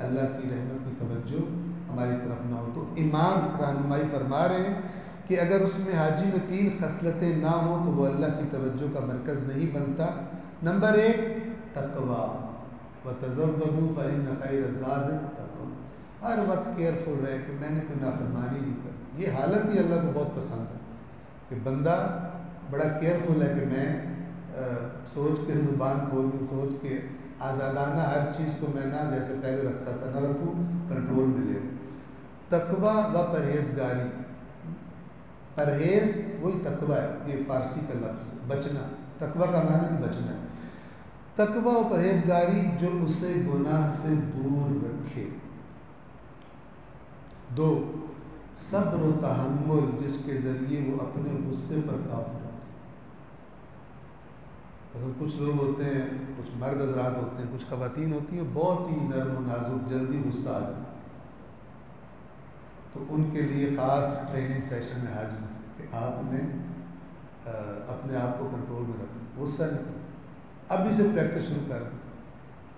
اللہ کی رحمت کی توجہ ہماری طرف نہ ہو۔ تو امام رہنمائی فرما رہے ہیں کہ اگر اس میں حاجی میں 3 خصلتیں نہ ہوں تو وہ اللہ کی توجہ کا مرکز نہیں بنتا۔ نمبر 1 تقوی، وَتَزَوَّدُوا فَإِنَّ خَيْرَ الزَّادِ التَّقْوَىٰ، ہر وقت کیئرفل رہے کہ میں نے کوئی نافرمانی نہیں کرنی۔ یہ حالت ہی اللہ کو بہت پسند ہے کہ بندہ بڑا کیئرفل ہے کہ میں سوچ کے زبان کھول دوں، سوچ کے آزادانہ ہر چیز کو میں نہ جیسے پہلے رکھتا تھا نہ رکھوں، کنٹرول میں لے۔ تقوی و پرہیزگاری، پرہیز وہی تقوی ہے، یہ فارسی کا لفظ ہے، بچنا، تقوی کا معنی بھی بچنا ہے۔ تقوی و پرہیزگاری جو اسے گناہ سے دور رکھے۔ 2 صبر و تحمل، جس کے ذریعے وہ اپنے غصے پر قابو رکھے۔ مثلا کچھ لوگ ہوتے ہیں، کچھ مرد حضرات ہوتے ہیں، کچھ خواتین ہوتی ہیں بہت ہی نرم و نازک، جلدی غصہ آ جاتا ہے، تو ان کے لیے خاص ٹریننگ سیشن ہے حج میں کہ آپ نے اپنے آپ کو کنٹرول میں رکھنا، غصہ نہیں کرنا، ابھی سے پریکٹس شروع کر دیں،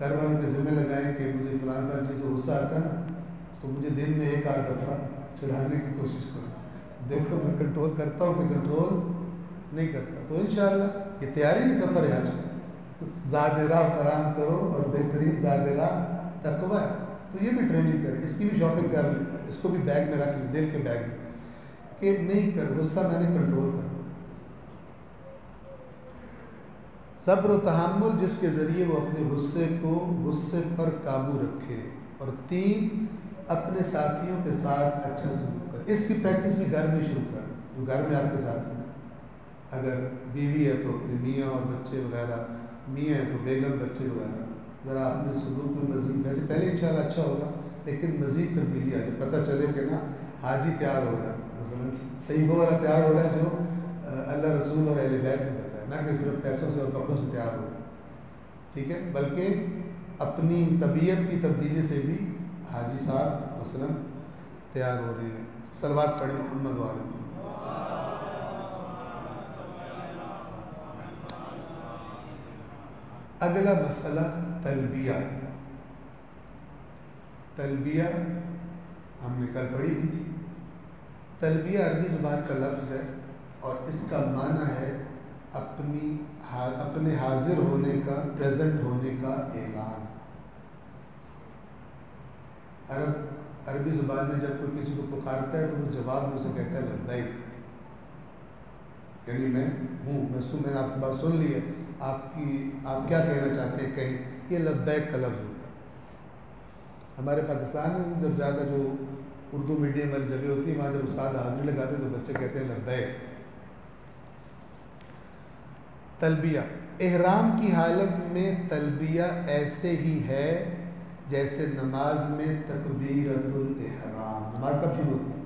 گھر والوں کے ذمہ لگائیں کہ مجھے فلاں چیز سے غصہ آتا ہے نا، تو مجھے دن میں ایک آدھ دفعہ چڑھانے کی کوشش کرو، دیکھو میں کنٹرول کرتا ہوں کہ کنٹرول نہیں کرتا، تو انشاءاللہ یہ تیاری سفر ہے آج کا، زاد راہ فراہم کرو اور بہترین زاد راہ تقویٰ ہے، تو یہ بھی ٹریننگ کریں، اس کی بھی شاپنگ کر لیں، اس کو بھی بیگ میں رکھ لیں، دل کے بیگ میں، کہ نہیں کر غصہ میں نے کنٹرول کرنا، صبر و تحمل جس کے ذریعے وہ اپنے غصے پر قابو رکھے، اور 3 اپنے ساتھیوں کے ساتھ اچھا سلوک کرے، اس کی پریکٹس بھی گھر میں شروع کریں، جو گھر میں آپ کے ساتھی ہیں، اگر بیوی ہے تو اپنے میاں اور بچے وغیرہ، میاں ہے تو بیگم بچے وغیرہ، ذرا اپنے سلوک میں مزید، ویسے پہلے انشاءاللہ اچھا ہوگا لیکن مزید تبدیلی آ جائے، پتہ چلے کہ نا حاجی تیار ہو رہا ہے، مثلا صحیح وہ والا تیار ہو رہا ہے جو اللہ رسول اور اہل بیت نے بتایا، نہ کہ صرف پیسوں سے اور کپڑوں سے تیار ہو رہا ہے، ٹھیک ہے، بلکہ اپنی طبیعت کی تبدیلی سے بھی حاجی صاحب مثلا تیار ہو رہے ہیں۔ صلوات پڑھیں محمد وآل محمد۔ اگلا مسئلہ تلبیہ، تلبیہ ہم نے کل پڑھی بھی تھی، تلبیہ عربی زبان کا لفظ ہے اور اس کا معنی ہے اپنے حاضر ہونے کا، پریزنٹ ہونے کا اعلان۔ عربی زبان میں جب کوئی کسی کو پکارتا ہے تو وہ جواب میں اسے کہتا ہے لبیک، یعنی میں ہوں، میں نے آپ کی بات سن لی ہے، آپ کیا کہنا چاہتے ہیں کہیں، یہ لبیک کا لفظ ہوتا ہے۔ ہمارے پاکستان میں جب زیادہ جو اردو میڈیم والی جگہ ہوتی ہے وہاں جب استاد حاضری لگاتے ہیں تو بچے کہتے ہیں لبیک۔ تلبیہ، احرام کی حالت میں تلبیہ ایسے ہی ہے جیسے نماز میں تکبیرۃ الاحرام۔ نماز کب شروع ہوتی ہے؟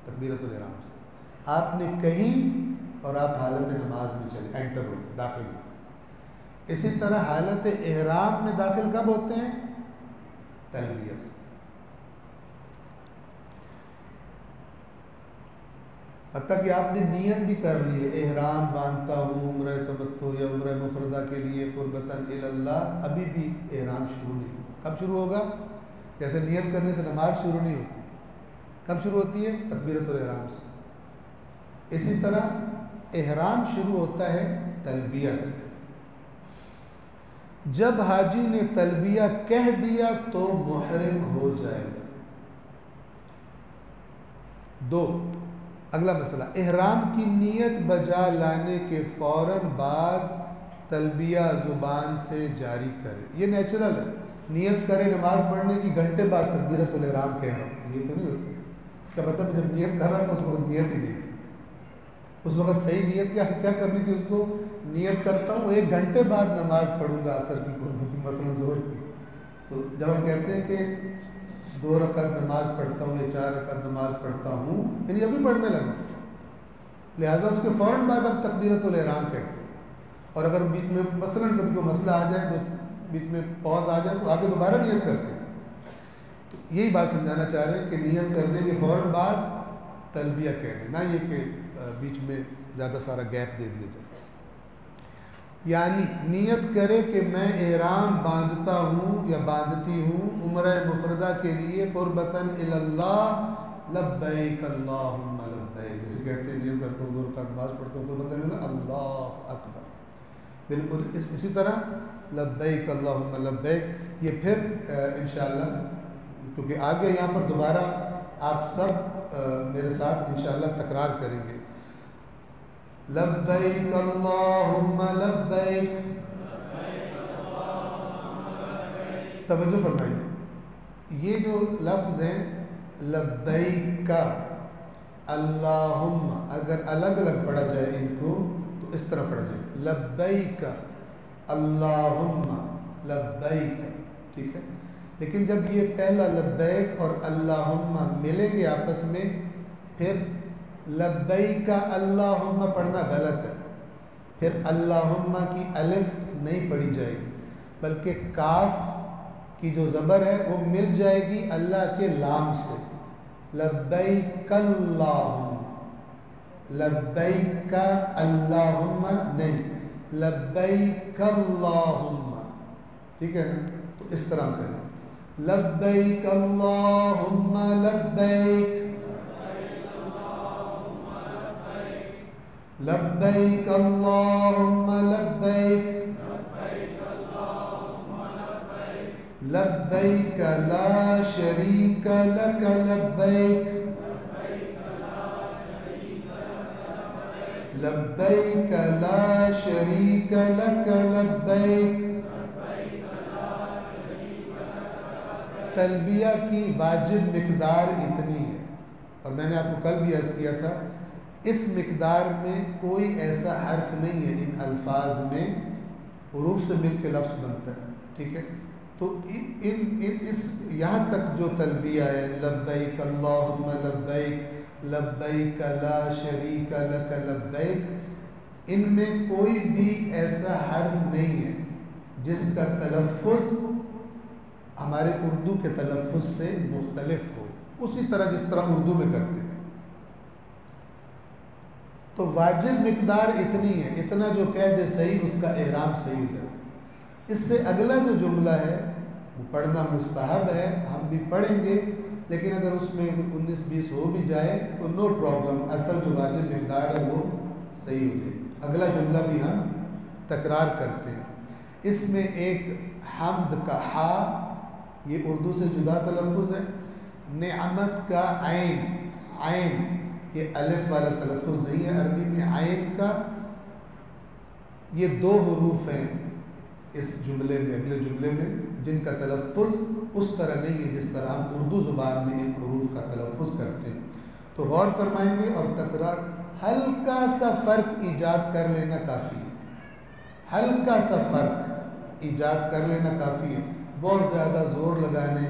تکبیرۃ الاحرام سے، آپ نے کہیں اور آپ حالت نماز میں چلے، انٹر ہو گئے، داخل ہو گئے، اسی طرح حالت احرام میں داخل کب ہوتے ہیں؟ تلبیہ سے۔ حتیٰ کہ آپ نے نیت بھی کر لی ہے، احرام باندھتا ہوں عمرہ تمتع یا عمرہ مفردہ کے لیے قربتاً الی اللہ، ابھی بھی احرام شروع نہیں ہوا۔ کب شروع ہوگا؟ جیسے نیت کرنے سے نماز شروع نہیں ہوتی، کب شروع ہوتی ہے؟ تکبیرۃ الاحرام سے۔ اسی طرح احرام شروع ہوتا ہے تلبیہ سے۔ جب حاجی نے تلبیہ کہہ دیا تو محرم ہو جائے گا۔ 2، اگلا مسئلہ، احرام کی نیت بجا لانے کے فوراً بعد تلبیہ زبان سے جاری کرے۔ یہ نیچرل ہے، نیت کرے نماز پڑھنے کی، گھنٹے بعد تکبیرۃ الاحرام کہہ رہا ہوں، یہ تو نہیں ہوتا۔ اس کا مطلب جب نیت کر رہا تھا اس وقت نیت ہی نہیں تھی، اس وقت صحیح نیت کیا کرنی تھی؟ اس کو نیت کرتا ہوں 1 گھنٹے بعد نماز پڑھوں گا عصر کی قربت مثلا ظہر کی، تو جب ہم کہتے ہیں کہ 2 رکعت نماز پڑھتا ہوں یا 4 رکعت نماز پڑھتا ہوں، یعنی ابھی پڑھنے لگا، لہٰذا اس کے فوراً بعد اب تکبیرۃ الاحرام کہتے ہیں، اور اگر بیچ میں مثلا کبھی کوئی مسئلہ آ جائے تو بیچ میں پاز آ جائے تو آگے دوبارہ نیت کرتے ہیں۔ تو یہی بات سمجھانا چاہ رہے ہیں کہ نیت کرنے کے فوراً بعد تلبیہ کہہ دیں، نہ یہ کہ بیچ میں زیادہ سارا گیپ دے دیا جائے۔ یعنی نیت کرے کہ میں احرام باندھتا ہوں یا باندھتی ہوں عمرہ مفردہ کے لیے قربتاً الی اللہ، لبیک اللہم لبیک، جیسے کہتے ہیں نیت کرتا ہوں 2 رکعت نماز پڑھتا ہوں قربتاً الی اللہ، اللہ اکبر، بالکل اسی طرح لبیک اللہم لبیک۔ یہ پھر انشاءاللہ کیونکہ آگے یہاں پر دوبارہ آپ سب میرے ساتھ انشاءاللہ تکرار کریں گے، لبیک اللہم لبیک، توجہ فرمائیے، یہ جو لفظ ہیں لبیک اللہم، اگر الگ الگ پڑھا جائے ان کو تو اس طرح پڑھا جائے لبیک اللہم لبیک، ٹھیک ہے، لیکن جب یہ پہلا لبیک اور اللہم ملیں گے آپس میں، پھر لبیک اللہم پڑھنا غلط ہے، پھر اللہم کی الف نہیں پڑھی جائے گی، بلکہ کاف کی جو زبر ہے وہ مل جائے گی اللہ کے لام سے، لبیک اللہم، لبیک اللہم نہیں، لبیک اللہم، ٹھیک ہے نا؟ تو اس طرح کریں، لبیک اللہم لبیک، لبیک اللہم لبیک، لبیک لا شریک لک لبیک، لبیک لا شریک لک لبیک۔ تلبیہ کی واجب مقدار اتنی ہے، اور میں نے آپ کو کل بھی عرض کیا تھا اس مقدار میں کوئی ایسا حرف نہیں ہے ان الفاظ میں حروف سے مل کے لفظ بنتا ہے، ٹھیک ہے؟ تو اس یہاں تک جو تلبیہ ہے، لبیک اللہم لبیک، لبیک لا شریک لک لبیک، ان میں کوئی بھی ایسا حرف نہیں ہے جس کا تلفظ ہمارے اردو کے تلفظ سے مختلف ہو، اسی طرح جس طرح اردو میں کرتے ہیں۔ تو واجب مقدار اتنی ہے، اتنا جو کہہ دے صحیح اس کا احرام صحیح ہو جاتا ہے۔ اس سے اگلا جو جملہ ہے وہ پڑھنا مستحب ہے، ہم بھی پڑھیں گے، لیکن اگر اس میں 19-20 ہو بھی جائے تو نو پرابلم، اصل جو واجب مقدار ہے وہ صحیح ہو جائے گی۔ اگلا جملہ بھی ہم تکرار کرتے ہیں۔ اس میں ایک حمد کا ہا، یہ اردو سے جدا تلفظ ہے، نعمت کا عین، عین یہ الف والا تلفظ نہیں ہے عربی میں، عین کا یہ 2 حروف ہیں اس جملے میں، اگلے جملے میں، جن کا تلفظ اس طرح نہیں ہے جس طرح ہم اردو زبان میں ان حروف کا تلفظ کرتے ہیں۔ تو غور فرمائیں گے اور تکرار، ہلکا سا فرق ایجاد کر لینا کافی ہے، ہلکا سا فرق ایجاد کر لینا کافی ہے، بہت زیادہ زور لگانے،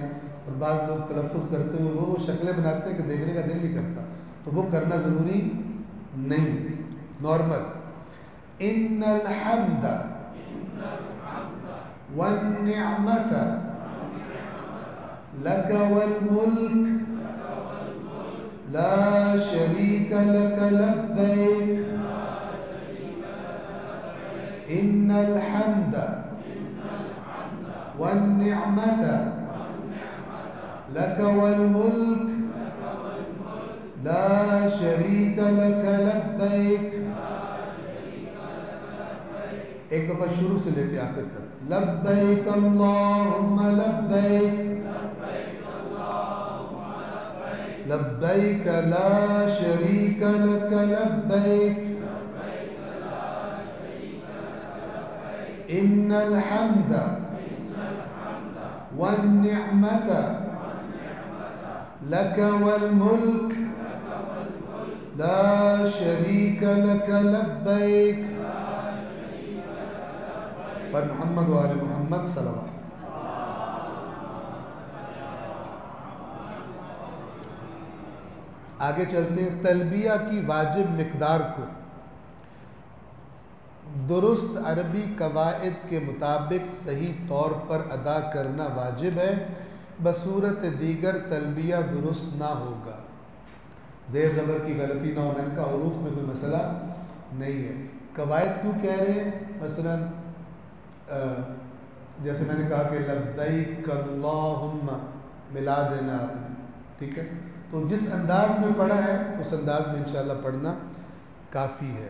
اور بعض لوگ تلفظ کرتے ہوئے وہ شکلیں بناتے ہیں کہ دیکھنے کا دل نہیں کرتا، تو وہ کرنا ضروری نہیں، نارمل۔ ان الحمد والنعمت لک والملک لا شریک لک لبیک، ان الحمد والنعمت لک والملک لا شریک لک لبیک۔ ایک دفعہ شروع سے لے کے آخر تک، لبیک اللہم لبیک، لبیک لا شریک لک لبیک، ان الحمد والنعمت لک والملک لا شریک لک لبیک۔ پر محمد و آل محمد صلوات۔ آگے چلتے ہیں، تلبیہ کی واجب مقدار کو درست عربی قواعد کے مطابق صحیح طور پر ادا کرنا واجب ہے، بصورت دیگر تلبیہ درست نہ ہوگا۔ زیر زبر کی غلطی نہ ہو، میں نے کہا حروف میں کوئی مسئلہ نہیں ہے، قواعد کیوں کہہ رہے ہیں؟ مثلا جیسے میں نے کہا کہ لبیک اللہم ملا دینا آپ نے، ٹھیک ہے؟ تو جس انداز میں پڑھا ہے اس انداز میں انشاءاللہ پڑھنا کافی ہے۔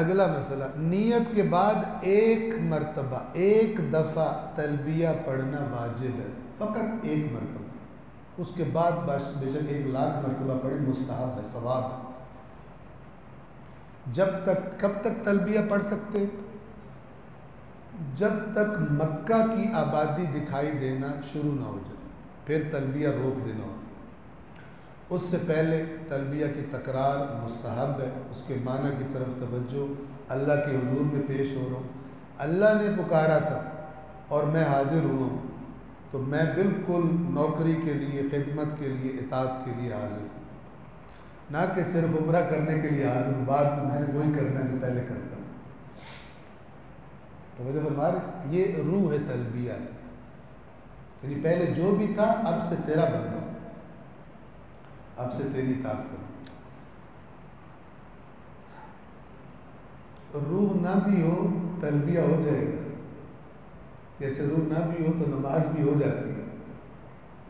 اگلا مسئلہ، نیت کے بعد ایک مرتبہ، ایک دفعہ تلبیہ پڑھنا واجب ہے، فقط ایک مرتبہ، اس کے بعد بے شک 1,00,000 مرتبہ پڑھیں مستحب ہے، ثواب ہے۔ جب تک، کب تک تلبیہ پڑھ سکتے؟ جب تک مکہ کی آبادی دکھائی دینا شروع نہ ہو جائے، پھر تلبیہ روک دینا ہوتا ہے۔ اس سے پہلے تلبیہ کی تکرار مستحب ہے، اس کے معنی کی طرف توجہ، اللہ کے حضور میں پیش ہو رہا ہوں، اللہ نے پکارا تھا اور میں حاضر ہوا ہوں، تو میں بالکل نوکری کے لیے، خدمت کے لیے، اطاعت کے لیے حاضر ہوں۔ نہ کہ صرف عمرہ کرنے کے لیے حاضر ہوں، بعد میں نے وہی کرنا جو پہلے کرتا ہوں۔ توجہ فرما رہے، یہ روح تلبیہ ہے، یعنی پہلے جو بھی تھا اب سے تیرا بندہ، اب سے تیری اطاعت کروں۔ روح نہ بھی ہو تلبیہ ہو جائے گا، جیسے روح نہ بھی ہو تو نماز بھی ہو جاتی ہے،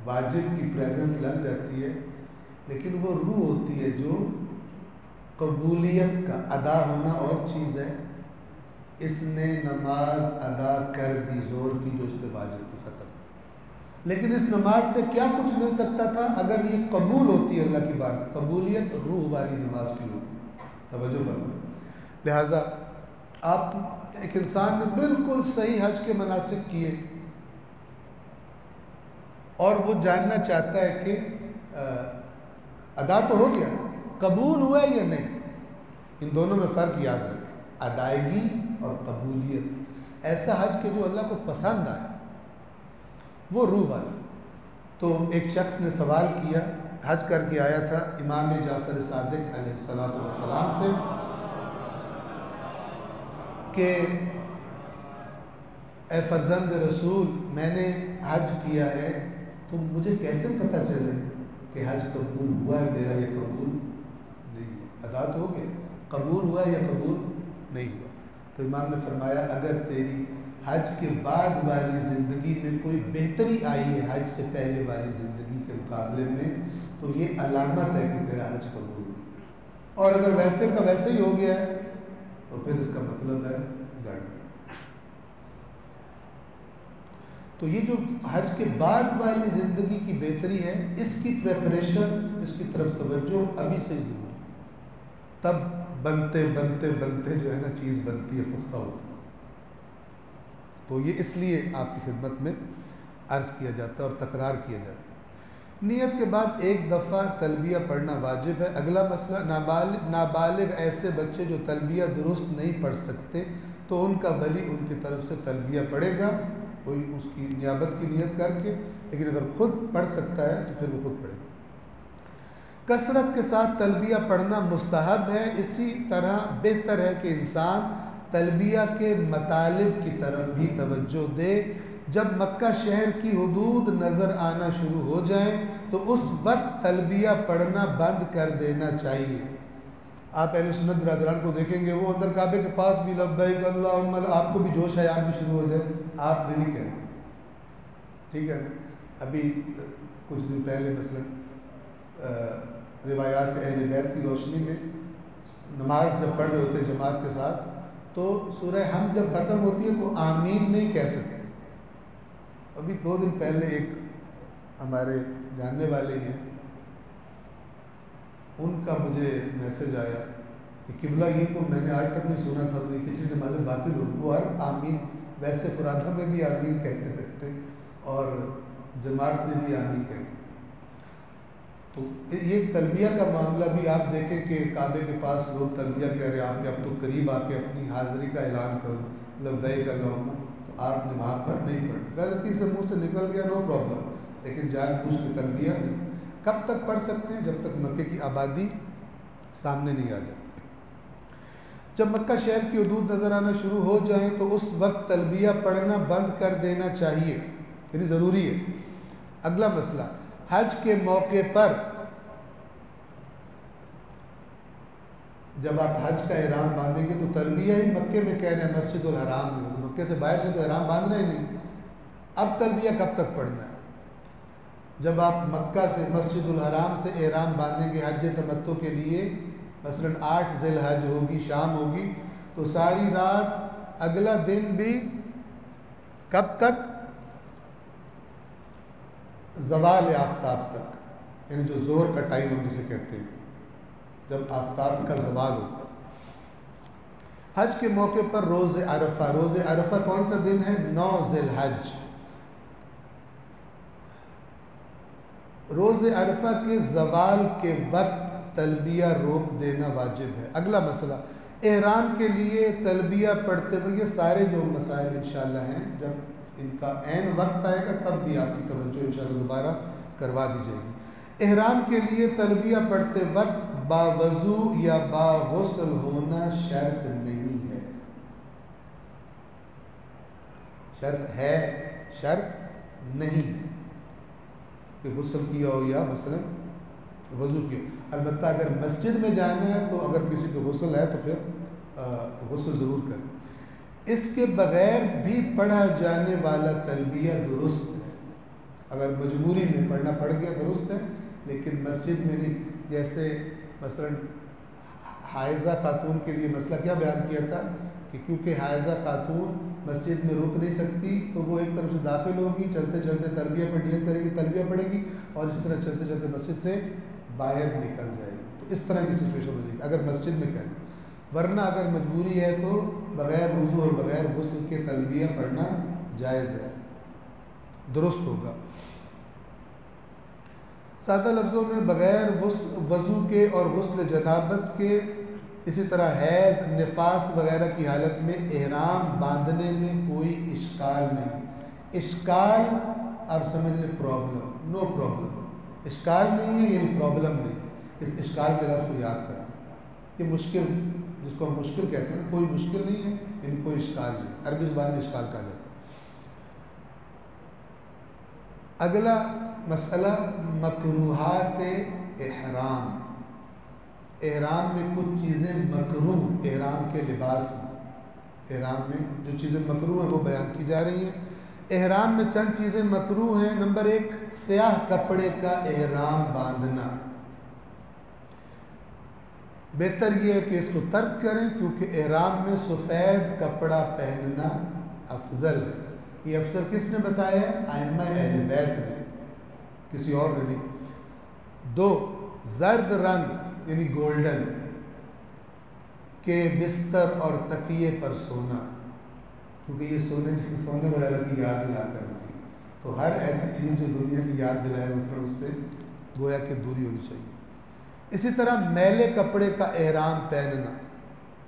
واجب کی پریزنس لگ جاتی ہے، لیکن وہ روح ہوتی ہے جو قبولیت کا ادا ہونا اور چیز ہے۔ اس نے نماز ادا کر دی زور کی جو اس پہ واجب تھی، ختم۔ لیکن اس نماز سے کیا کچھ مل سکتا تھا اگر یہ قبول ہوتی ہے اللہ کی بات؟ قبولیت روح والی نماز کی ہوتی ہے، توجہ فرمائیں۔ لہٰذا آپ ایک انسان نے بالکل صحیح حج کے مناسک کیے اور وہ جاننا چاہتا ہے کہ ادا تو ہو گیا، قبول ہوا ہے یا نہیں؟ ان دونوں میں فرق یاد رکھیں، ادائیگی اور قبولیت۔ ایسا حج کہ جو اللہ کو پسند آئے، وہ روح والا۔ تو ایک شخص نے سوال کیا، حج کر کے آیا تھا امام جعفر صادق علیہ السلام سے کہ اے فرزند رسول، میں نے حج کیا ہے تو مجھے کیسے پتہ چلے کہ حج قبول ہوا ہے میرا یا قبول نہیں ہوا؟ ادا تو ہو گیا، قبول ہوا یا قبول نہیں ہوا؟ تو امام نے فرمایا اگر تیری حج کے بعد والی زندگی میں کوئی بہتری آئی ہے حج سے پہلے والی زندگی کے مقابلے میں تو یہ علامت ہے کہ تیرا حج قبول ہو گیا، اور اگر ویسے کا ویسے ہی ہو گیا ہے تو پھر اس کا مطلب ہے گڑبڑ۔ تو یہ جو حج کے بعد والی زندگی کی بہتری ہے، اس کی پریپریشن، اس کی طرف توجہ ابھی سے ضروری ہے، تب بنتے بنتے بنتے جو ہے نا چیز بنتی ہے، پختہ ہوتی ہے۔ تو یہ اس لیے آپ کی خدمت میں عرض کیا جاتا ہے اور تکرار کیا جاتا ہے۔ نیت کے بعد ایک دفعہ تلبیہ پڑھنا واجب ہے۔ اگلا مسئلہ، نابالغ ایسے بچے جو تلبیہ درست نہیں پڑھ سکتے تو ان کا ولی ان کی طرف سے تلبیہ پڑھے گا، کوئی اس کی نیابت کی نیت کر کے، لیکن اگر خود پڑھ سکتا ہے تو پھر وہ خود پڑھے گا۔ کثرت کے ساتھ تلبیہ پڑھنا مستحب ہے، اسی طرح بہتر ہے کہ انسان تلبیہ کے مطالب کی طرف بھی توجہ دے۔ جب مکہ شہر کی حدود نظر آنا شروع ہو جائیں تو اس وقت تلبیہ پڑھنا بند کر دینا چاہیے۔ آپ اہل سنت برادران کو دیکھیں گے، وہ اندر کعبے کے پاس بھی لبیک اللہم، آپ کو بھی جوش ہے، آپ بھی شروع ہو جائے، آپ نے نہیں کہنا، ٹھیک ہے۔ ابھی کچھ دن پہلے مثلا روایات اہل بیت کی روشنی میں نماز جب پڑھ رہے ہوتے ہیں جماعت کے ساتھ تو سورہ حمد جب ختم ہوتی ہے تو آمین نہیں کہہ سکتے۔ ابھی 2 دن پہلے ایک ہمارے جاننے والے ہیں، ان کا مجھے میسج آیا کہ قبلہ یہ تو میں نے آج تک نہیں سنا تھا، تو یہ پچھلی نمازیں باطل ہو، وہ ہر آمین، ویسے فرادہ میں بھی آمین کہتے رکھتے اور جماعت میں بھی آمین کہتے تھے۔ تو یہ تلبیہ کا معاملہ بھی آپ دیکھیں کہ کعبے کے پاس لوگ تلبیہ کہہ رہے ہیں، آپ کے اب تو قریب آ کے اپنی حاضری کا اعلان کرو لبیک اللہم، تو آپ نے وہاں پر نہیں پڑھا، غلطی سے منہ سے نکل گیا، نو پرابلم، لیکن جان بوجھ کے تلبیہ نہیں۔ کب تک پڑھ سکتے ہیں؟ جب تک مکے کی آبادی سامنے نہیں آ جاتی۔ جب مکہ شہر کی حدود نظر آنا شروع ہو جائیں تو اس وقت تلبیہ پڑھنا بند کر دینا چاہیے، یعنی ضروری ہے۔ اگلا مسئلہ، حج کے موقع پر جب آپ حج کا احرام باندھیں گے تو تلبیہ ہی مکے میں کہہ رہے ہیں، مسجد الحرام میں، مکے سے باہر سے تو احرام باندھنا ہی نہیں، اب تلبیہ کب تک پڑھنا ہے؟ جب آپ مکہ سے مسجد الحرام سے احرام باندھیں گے حج تمتع کے لیے، مثلا 8 ذی الحج ہوگی، شام ہوگی، تو ساری رات اگلا دن بھی کب تک؟ زوال آفتاب تک، یعنی جو زور کا ٹائم ہم جسے کہتے ہیں، جب آفتاب کا زوال ہوتا ہے۔ حج کے موقع پر روز عرفہ، روز عرفہ کون سا دن ہے؟ 9 ذی الحج۔ روز عرفہ کے زوال کے وقت تلبیہ روک دینا واجب ہے۔ اگلا مسئلہ، احرام کے لیے تلبیہ پڑھتے ہوئے، یہ سارے جو مسائل انشاءاللہ ہیں، جب ان کا عین وقت آئے گا تب بھی آپ کی توجہ انشاءاللہ دوبارہ کروا دی جائے گی۔ احرام کے لیے تلبیہ پڑھتے وقت باوضو یا باغسل ہونا شرط نہیں ہے. شرط ہے، شرط نہیں ہے کہ غسل کیا ہو یا مثلا وضو کیا. البتہ اگر مسجد میں جانا ہے تو اگر کسی کو غسل ہے تو پھر غسل ضرور کرے. اس کے بغیر بھی پڑھا جانے والا تلبیہ درست ہے. اگر مجبوری میں پڑھنا پڑ گیا درست ہے، لیکن مسجد میں نہیں. جیسے مثلا حائضہ خاتون کے لیے مسئلہ کیا بیان کیا تھا کہ کیونکہ حائضہ خاتون مسجد میں رک نہیں سکتی تو وہ ایک طرف سے داخل ہوگی، چلتے چلتے تلبیہ پر نیت کرے گی، تلبیہ پڑھے گی، اور اسی طرح چلتے چلتے مسجد سے باہر نکل جائے گی. تو اس طرح کی سچویشن ہو جائے گی اگر مسجد میں کہنا. ورنہ اگر مجبوری ہے تو بغیر وضو اور بغیر غسل کے تلبیہ پڑھنا جائز ہے، درست ہوگا. سادہ لفظوں میں بغیر وضو کے اور غسل جنابت کے، اسی طرح حیض، نفاس وغیرہ کی حالت میں احرام باندھنے میں کوئی اشکال نہیں. اشکال آپ سمجھ لیں پرابلم، نو پرابلم. اشکال نہیں ہے یعنی پرابلم نہیں. اس اشکال کے لفظ کو یاد کریں. یہ مشکل، جس کو ہم مشکل کہتے ہیں، کوئی مشکل نہیں ہے یعنی کوئی اشکال نہیں. عربی زبان میں اشکال کہا جاتا ہے. اگلا مسئلہ مکروہات احرام. احرام میں کچھ چیزیں مکروہ، احرام کے لباس میں، احرام میں جو چیزیں مکروہ ہیں وہ بیان کی جا رہی ہیں. احرام میں چند چیزیں مکروہ ہیں. نمبر 1، سیاہ کپڑے کا احرام باندھنا. بہتر یہ ہے کہ اس کو ترک کریں، کیونکہ احرام میں سفید کپڑا پہننا افضل ہے. یہ افضل کس نے بتایا؟ ائمہ اہل بیت نے، کسی اور نے نہیں. 2، زرد رنگ یعنی گولڈن کے بستر اور تکیے پر سونا، کیونکہ یہ سونے وغیرہ کی یاد دلاتا ہے مثلا. تو ہر ایسی چیز جو دنیا کی یاد دلائے مثلا اس سے گویا کہ دوری ہونی چاہیے. اسی طرح میلے کپڑے کا احرام پہننا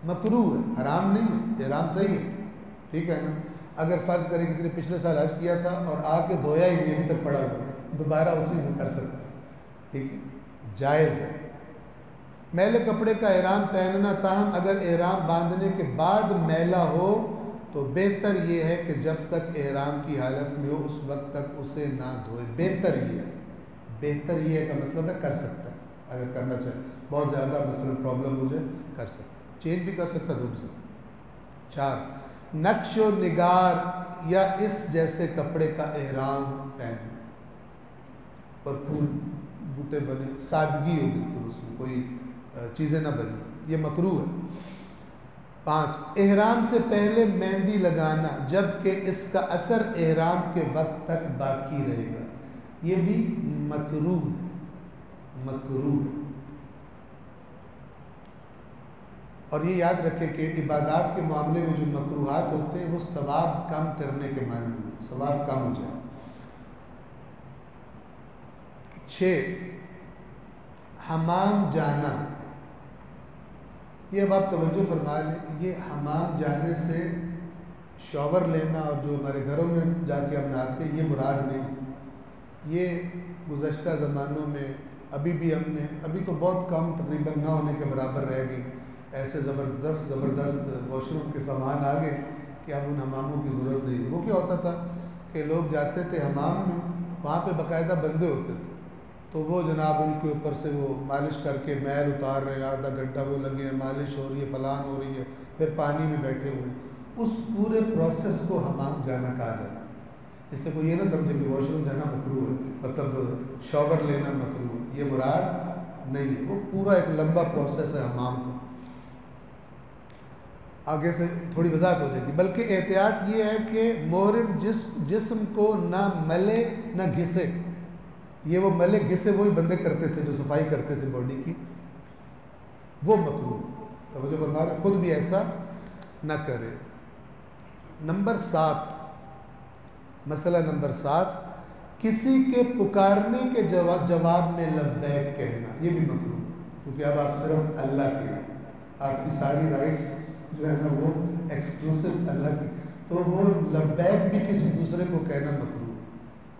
مکروہ ہے، حرام نہیں ہے. احرام صحیح ہے، ٹھیک ہے نا. اگر فرض کریں کسی نے پچھلے سال حج کیا تھا اور آ کے دھویا ہی نہیں، ابھی تک پڑا ہوا، دوبارہ اسی میں کر سکتا ہے، ٹھیک ہے، جائز ہے. میلے کپڑے کا احرام پہننا، تاہم اگر احرام باندھنے کے بعد میلا ہو تو بہتر یہ ہے کہ جب تک احرام کی حالت میں ہو اس وقت تک اسے نہ دھوئے. بہتر یہ ہے، بہتر یہ ہے کا مطلب ہے کر سکتا ہے اگر کرنا چاہے. بہت زیادہ مثلا پرابلم ہو جائے کر سکتا، چینج بھی کر سکتا، دھو بھی سکتا. 4، نقش و نگار یا اس جیسے کپڑے کا احرام پہننا، اور پھول بوٹے بنے، سادگی ہو بالکل، اس میں کوئی چیزیں نہ بنی، یہ مکروہ ہے. 5، احرام سے پہلے مہندی لگانا جبکہ اس کا اثر احرام کے وقت تک باقی رہے گا، یہ بھی مکروہ ہے، مکروہ ہے. اور یہ یاد رکھیں کہ عبادات کے معاملے میں جو مکروہات ہوتے ہیں وہ ثواب کم کرنے کے معنی میں، ثواب کم ہو جائے. 6، حمام جانا. یہ اب آپ توجہ فرما لیں، یہ حمام جانے سے شاور لینا اور جو ہمارے گھروں میں جا کے ہم نہاتے ہیں یہ مراد نہیں. یہ گزشتہ زمانوں میں ابھی بھی ہم نے، ابھی تو بہت کم، تقریباً نہ ہونے کے برابر رہ گئی، ایسے زبردست واش روم کے سامان آ گئے کہ اب ان حماموں کی ضرورت نہیں. وہ کیا ہوتا تھا کہ لوگ جاتے تھے حمام میں، وہاں پہ باقاعدہ بندے ہوتے تھے، تو وہ جناب ان کے اوپر سے وہ مالش کر کے میل اتار رہے ہیں، آدھا گھنٹہ وہ لگے ہیں، مالش ہو رہی ہے، فلان ہو رہی ہے، پھر پانی میں بیٹھے ہوئے ہیں. اس پورے پروسیس کو حمام جانا کہا جاتا ہے. اس سے کوئی یہ نہ سمجھے کہ واش روم جانا مکروہ ہے، مطلب شاور لینا مکروہ ہے، یہ مراد نہیں ہے. وہ پورا ایک لمبا پروسیس ہے حمام کا. آگے سے تھوڑی وضاحت ہو جائے گی. بلکہ احتیاط یہ ہے کہ محرم جسم کو نہ ملے نہ گھسے. یہ وہ ملے گھسے وہی بندے کرتے تھے جو صفائی کرتے تھے باڈی کی، وہ مکروہ. توجہ فرما رہے، خود بھی ایسا نہ کرے. نمبر 7، مسئلہ نمبر 7، کسی کے پکارنے کے جواب میں لبیک کہنا، یہ بھی مکروہ ہے. کیونکہ اب آپ صرف اللہ کے، آپ کی ساری رائٹس جو ہے نا وہ ایکسکلوسیو اللہ کی، تو وہ لبیک بھی کسی دوسرے کو کہنا مکروہ ہے.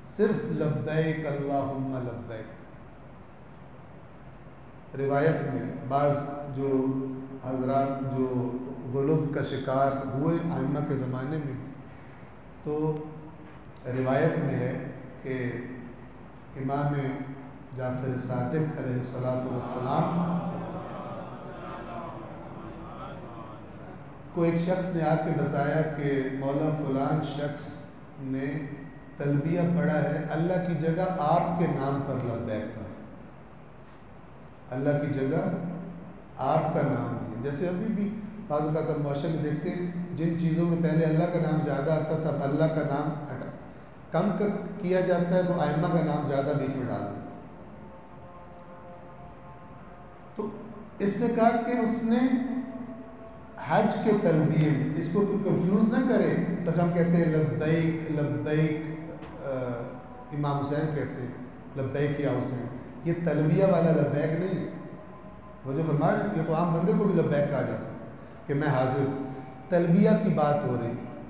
صرف لبیک اللہم لبیک. روایت میں بعض جو حضرات جو غلو کا شکار ہوئے ائمہ کے زمانے میں، تو روایت میں ہے کہ امام جعفر صادق علیہ الصلاۃ والسلام کو ایک شخص نے آ کے بتایا کہ مولا فلان شخص نے تلبیہ پڑھا ہے، اللہ کی جگہ آپ کے نام پر لبیک کہا، اللہ کی جگہ آپ کا نام دیا۔ جیسے ابھی بھی بعض اوقات ہم معاشرے میں دیکھتے ہیں جن چیزوں میں پہلے اللہ کا نام زیادہ آتا تھا، اب اللہ کا نام کم کیا جاتا ہے تو ائمہ کا نام زیادہ بیچ میں ڈال دیتا۔ تو اس نے کہا کہ اس نے حج کے تلبیہ میں، اس کو کوئی کنفیوز نہ کرے، بس ہم کہتے ہیں لبیک لبیک، امام حسین کہتے ہیں لبیک یا حسین، یہ تلبیہ والا لبیک نہیں ہے۔ وہ جو فرما رہے ہیں یہ تو عام بندے کو بھی لبیک کہا جا سکتا ہے کہ میں حاضر ہوں، تلبیہ کی بات ہو رہی ہے۔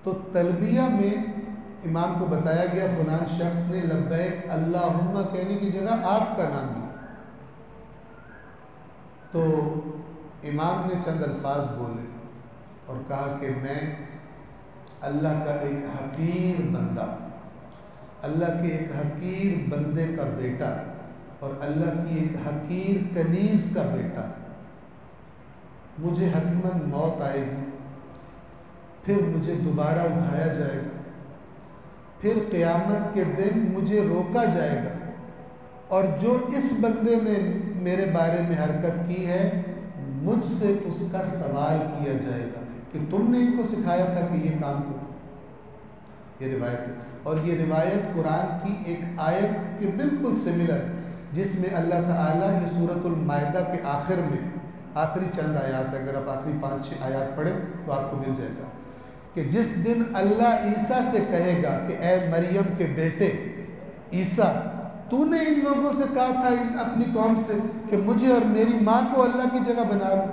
تو تلبیہ میں امام کو بتایا گیا فلان شخص نے لبیک اللہم کہنے کی جگہ آپ کا نام لیا، تو امام نے چند الفاظ بولے اور کہا کہ میں اللہ کا ایک حقیر بندہ، اللہ کے ایک حقیر بندے کا بیٹا اور اللہ کی ایک حقیر کنیز کا بیٹا، مجھے حتماً موت آئے گی، پھر مجھے دوبارہ اٹھایا جائے گا، پھر قیامت کے دن مجھے روکا جائے گا، اور جو اس بندے نے میرے بارے میں حرکت کی ہے مجھ سے اس کا سوال کیا جائے گا کہ تم نے ان کو سکھایا تھا کہ یہ کام کرو۔ یہ روایت ہے، اور یہ روایت قرآن کی ایک آیت کے بالکل سملر ہے جس میں اللہ تعالیٰ یہ سورۃ المائدہ کے آخر میں آخری چند آیات، اگر آپ آخری 5-6 آیات پڑھیں تو آپ کو مل جائے گا کہ جس دن اللہ عیسیٰ سے کہے گا کہ اے مریم کے بیٹے عیسیٰ، تو نے ان لوگوں سے کہا تھا اپنی قوم سے کہ مجھے اور میری ماں کو اللہ کی جگہ بنا لو،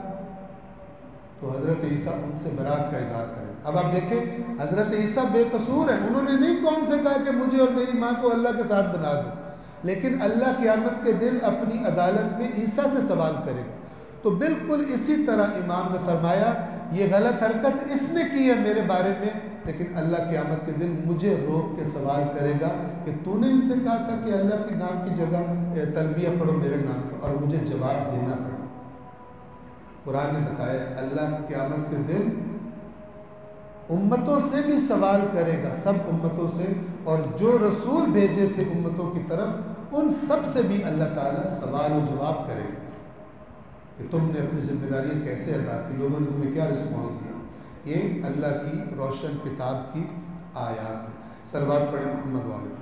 تو حضرت عیسیٰ ان سے برات کا اظہار کریں۔ اب آپ دیکھیں حضرت عیسیٰ بے قصور ہیں، انہوں نے نہیں قوم سے کہا کہ مجھے اور میری ماں کو اللہ کے ساتھ بنا دو، لیکن اللہ قیامت کے دن اپنی عدالت میں عیسیٰ سے سوال کرے گا۔ تو بالکل اسی طرح امام نے فرمایا یہ غلط حرکت اس نے کی ہے میرے بارے میں، لیکن اللہ قیامت کے دن مجھے روک کے سوال کرے گا کہ تو نے ان سے کہا تھا کہ اللہ کے نام کی جگہ تلبیہ پڑھو میرے نام کا، اور مجھے جواب دینا پڑا۔ قرآن نے بتایا اللہ قیامت کے دن امتوں سے بھی سوال کرے گا، سب امتوں سے، اور جو رسول بھیجے تھے امتوں کی طرف ان سب سے بھی اللہ تعالیٰ سوال و جواب کرے گا کہ تم نے اپنی ذمہ داریاں کیسے ادا کی، لوگوں نے تمہیں کیا رسپانس دیا۔ یہ اللہ کی روشن کتاب کی آیات ہے۔ صلوات پڑھیں محمد والے۔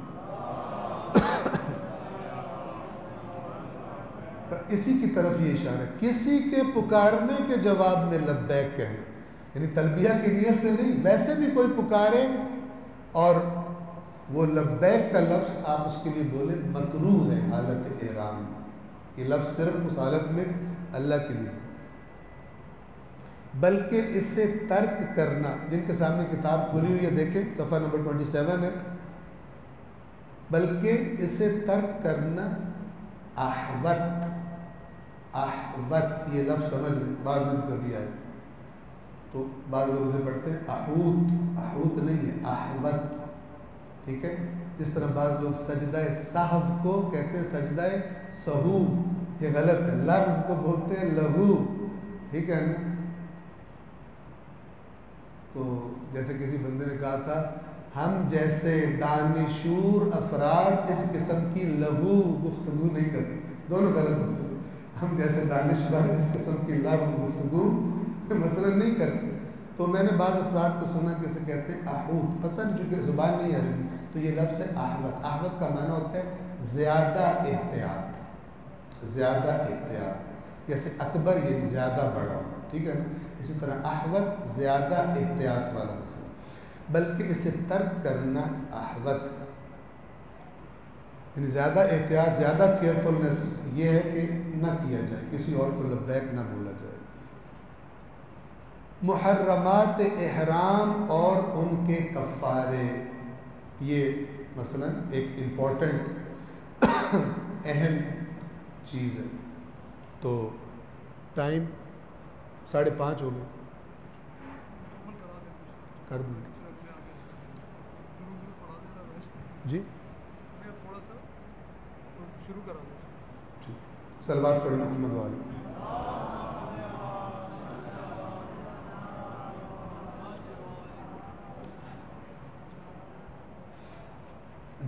اسی کی طرف یہ اشارہ، کسی کے پکارنے کے جواب میں لبیک کہنا، یعنی تلبیہ کی نیت سے نہیں، ویسے بھی کوئی پکارے اور وہ لبیک کا لفظ آپ اس کے لیے بولیں مکروہ ہے حالت احرام میں، یہ لفظ صرف اس حالت میں اللہ کے لیے، بلکہ اسے ترک کرنا، جن کے سامنے کتاب کھلی ہوئی ہے دیکھیں صفحہ نمبر 27 ہے، بلکہ اسے ترک کرنا احوط، احوط یہ لفظ سمجھ لیں، بعد میں کبھی آئے تو بعض لوگ اسے پڑھتے ہیں احوط، احوط نہیں ہے احوط، ٹھیک ہے۔ جس طرح بعض لوگ سجدہ سہو کو کہتے ہیں سجدہ سہو، یہ غلط ہے، لفظ کو بولتے ہیں لہو، ٹھیک ہے نا۔ تو جیسے کسی بندے نے کہا تھا ہم جیسے دانشور افراد اس قسم کی لہو گفتگو نہیں کرتے، دونوں غلط ہوتے ہیں، ہم جیسے دانشور اس قسم کی لہو گفتگو مثلا نہیں کرتے۔ تو میں نے بعض افراد کو سنا کہ اسے کہتے ہیں احوط، پتہ نہیں چونکہ زبان نہیں عربی، تو یہ لفظ ہے احوط، احوط کا معنی ہوتا ہے زیادہ احتیاط، زیادہ احتیاط، جیسے اکبر یعنی زیادہ بڑا، ٹھیک ہے نا، اسی طرح احوط زیادہ احتیاط والا مسئلہ، بلکہ اسے ترک کرنا احوط، یعنی زیادہ احتیاط، زیادہ کیئرفلنس یہ ہے کہ نہ کیا جائے، کسی اور کو لبیک نہ بولا جائے۔ محرمات احرام اور ان کے کفارے، یہ مثلا ایک امپورٹنٹ اہم چیز ہے۔ تو ٹائم 5:30 ہو گئے، کر دیں جی صلوات پڑھیں محمد والے۔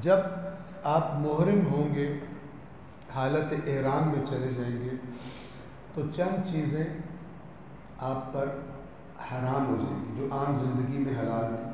جب آپ محرم ہوں گے، حالت احرام میں چلے جائیں گے، تو چند چیزیں آپ پر حرام ہو جائیں گی جو عام زندگی میں حلال تھی۔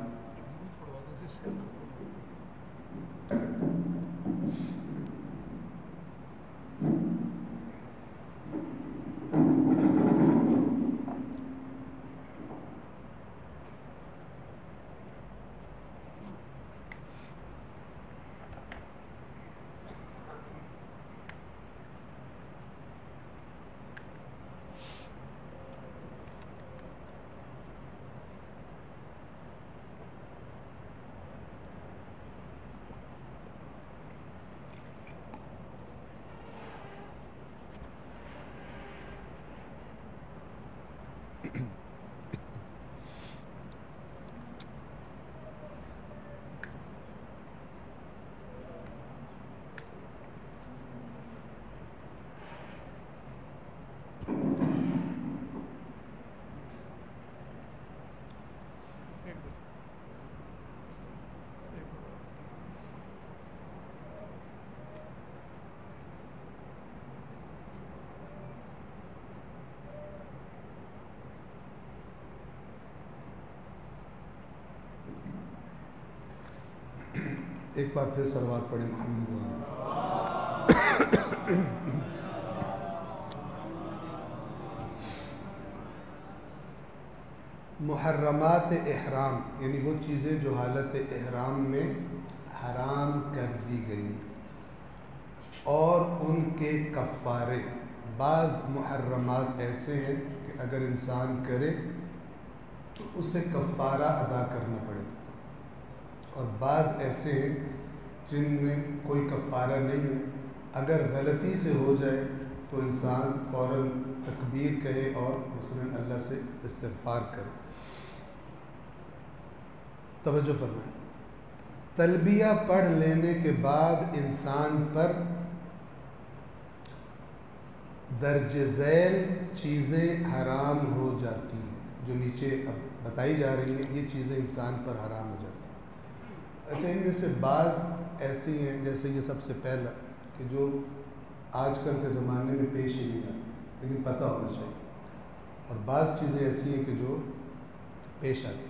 ایک بار پھر صلوات پڑھیں محمد والے۔ محرمات احرام یعنی وہ چیزیں جو حالت احرام میں حرام کر دی گئی اور ان کے کفارے۔ بعض محرمات ایسے ہیں کہ اگر انسان کرے تو اسے کفارہ ادا کرنا پڑے گا، اور بعض ایسے ہیں جن میں کوئی کفارہ نہیں ہے، اگر غلطی سے ہو جائے تو انسان فوراً تکبیر کہے اور مثلاً اللہ سے استغفار کرے۔ توجہ فرمائیں، تلبیہ پڑھ لینے کے بعد انسان پر درج ذیل چیزیں حرام ہو جاتی ہیں، جو نیچے اب بتائی جا رہی ہیں، یہ چیزیں انسان پر حرام ہو جاتی ہیں۔ اچھا، ان میں سے بعض ایسی ہیں، جیسے یہ سب سے پہلا کہ جو آج کل کے زمانے میں پیش ہی نہیں آتی لیکن پتہ ہونا چاہیے، اور بعض چیزیں ایسی ہیں کہ جو پیش آتی ہیں۔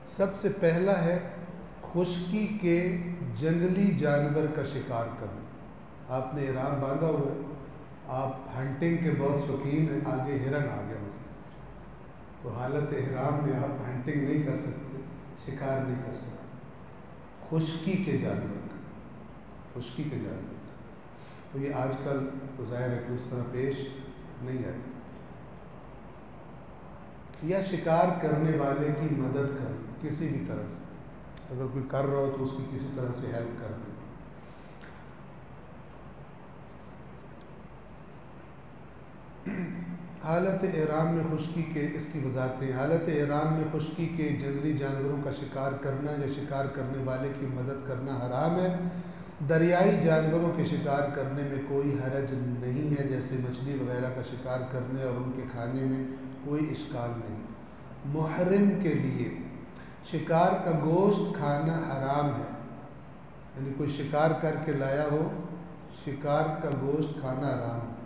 سب سے پہلا ہے خشکی کے جنگلی جانور کا شکار کرنا۔ آپ نے احرام باندھا ہوا ہے، آپ ہنٹنگ کے بہت شوقین ہیں، آگے ہرن آ گیا مثلا، تو حالت احرام میں آپ ہنٹنگ نہیں کر سکتے، شکار نہیں کر سکتے۔ خشکی کے جانور کا، خشکی کے جانور کا، تو یہ آج کل تو ظاہر ہے کہ اس طرح پیش نہیں آئے گا۔ یا شکار کرنے والے کی مدد کرنا کسی بھی طرح سے، اگر کوئی کر رہا ہو تو اس کی کسی طرح سے ہیلپ کر دیں۔ حالت احرام میں خشکی کے، اس کی وضاحتیں، حالت احرام میں خشکی کے جنگلی جانوروں کا شکار کرنا یا شکار کرنے والے کی مدد کرنا حرام ہے۔ دریائی جانوروں کے شکار کرنے میں کوئی حرج نہیں ہے، جیسے مچھلی وغیرہ کا شکار کرنے اور ان کے کھانے میں کوئی اشکال نہیں۔ محرم کے لیے شکار کا گوشت کھانا حرام ہے، یعنی کوئی شکار کر کے لایا ہو، شکار کا گوشت کھانا حرام ہے۔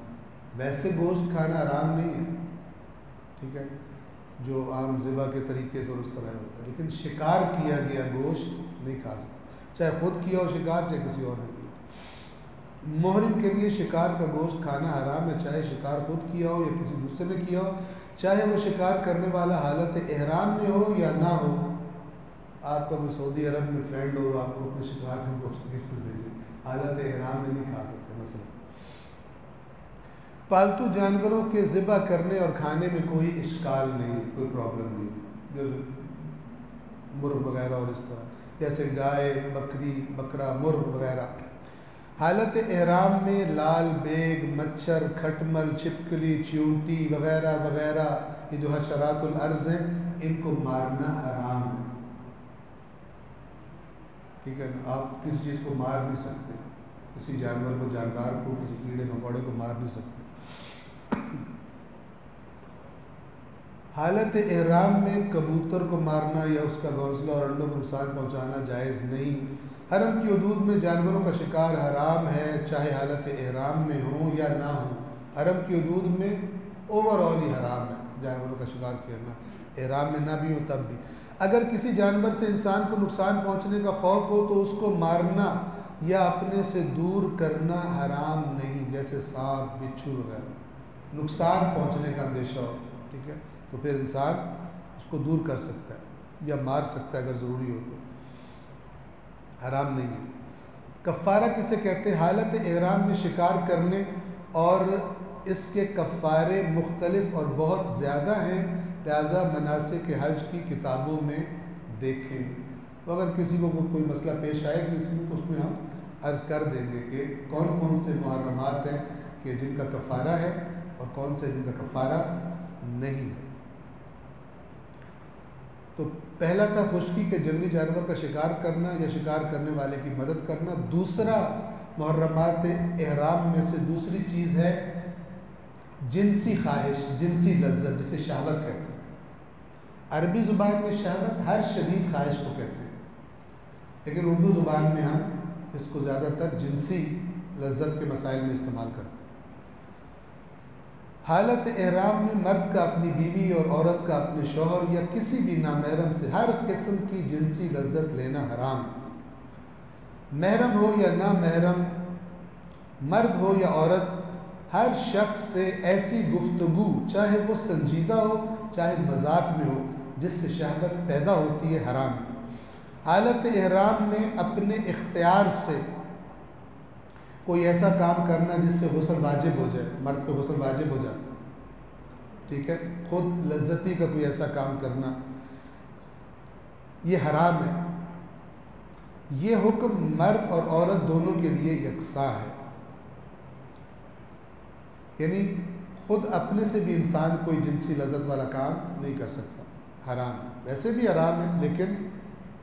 ویسے گوشت کھانا حرام نہیں ہے، ٹھیک ہے، جو عام ذبح کے طریقے سے اور اس طرح ہوتا ہے، لیکن شکار کیا گیا گوشت نہیں کھا سکتا، چاہے خود کیا ہو شکار، چاہے کسی اور نے کیا۔ محرم کے لیے شکار کا گوشت کھانا حرام ہے، چاہے شکار خود کیا ہو یا کسی دوسرے نے کیا ہو، چاہے وہ شکار کرنے والا حالت احرام میں ہو یا نہ ہو۔ آپ کا کوئی سعودی عرب میں فرینڈ ہو، آپ کو اپنے شکار کا گوشت گفٹ بھیجے، حالت احرام میں نہیں کھا سکتے مثلا۔ پالتو جانوروں کے ذبح کرنے اور کھانے میں کوئی اشکال نہیں، کوئی پرابلم نہیں، جیسے مرغ وغیرہ اور اس طرح، جیسے گائے، بکری، بکرا، مرغ وغیرہ۔ حالت احرام میں لال بیگ، مچھر، کھٹمل، چھپکلی، چیونٹی وغیرہ وغیرہ یہ جو حشرات الارض ہیں ان کو مارنا حرام ہے، ٹھیک ہے نا؟ آپ کسی چیز کو مار نہیں سکتے، کسی جانور کو، جاندار کو، کسی کیڑے مکوڑے کو مار نہیں سکتے۔ حالت احرام میں کبوتر کو مارنا یا اس کا گھونسلہ اور انڈوں کو نقصان پہنچانا جائز نہیں۔ حرم کی حدود میں جانوروں کا شکار حرام ہے، چاہے حالت احرام میں ہوں یا نہ ہوں۔ حرم کی حدود میں اوور آل ہی حرام ہے جانوروں کا شکار کرنا، احرام میں نہ بھی ہو تب بھی۔ اگر کسی جانور سے انسان کو نقصان پہنچنے کا خوف ہو تو اس کو مارنا یا اپنے سے دور کرنا حرام نہیں، جیسے سانپ، بچھو وغیرہ، نقصان پہنچنے کا اندیشہ ہو، ٹھیک ہے، تو پھر انسان اس کو دور کر سکتا ہے یا مار سکتا ہے اگر ضروری ہو تو، حرام نہیں ہے۔ کفارہ کسے کہتے ہیں؟ حالت احرام میں شکار کرنے، اور اس کے کفارے مختلف اور بہت زیادہ ہیں، لہذا مناسک حج کی کتابوں میں دیکھیں۔ تو اگر کسی کو کوئی مسئلہ پیش آئے کسی کو، تو اس میں ہم عرض کر دیں گے کہ کون کون سے محرمات ہیں کہ جن کا کفارہ ہے اور کون سے جن کا کفارہ نہیں ہے۔ تو پہلا تھا خشکی کے جنگلی جانور کا شکار کرنا یا شکار کرنے والے کی مدد کرنا۔ دوسرا محرمات احرام میں سے دوسری چیز ہے جنسی خواہش، جنسی لذت، جسے شہوت کہتے ہیں۔ عربی زبان میں شہوت ہر شدید خواہش کو کہتے ہیں، لیکن اردو زبان میں ہم اس کو زیادہ تر جنسی لذت کے مسائل میں استعمال کرتے ہیں۔ حالت احرام میں مرد کا اپنی بیوی اور عورت کا اپنے شوہر یا کسی بھی نامحرم سے ہر قسم کی جنسی لذت لینا حرام ہے۔ محرم ہو یا نامحرم، مرد ہو یا عورت، ہر شخص سے ایسی گفتگو، چاہے وہ سنجیدہ ہو چاہے مذاق میں ہو، جس سے شہوت پیدا ہوتی ہے، حرام ہے۔ حالت احرام میں اپنے اختیار سے کوئی ایسا کام کرنا جس سے غسل واجب ہو جائے، مرد پہ غسل واجب ہو جاتا ہے، ٹھیک ہے، خود لذتی کا کوئی ایسا کام کرنا، یہ حرام ہے۔ یہ حکم مرد اور عورت دونوں کے لیے یکساں ہے، یعنی خود اپنے سے بھی انسان کوئی جنسی لذت والا کام نہیں کر سکتا، حرام ہے۔ ویسے بھی حرام ہے، لیکن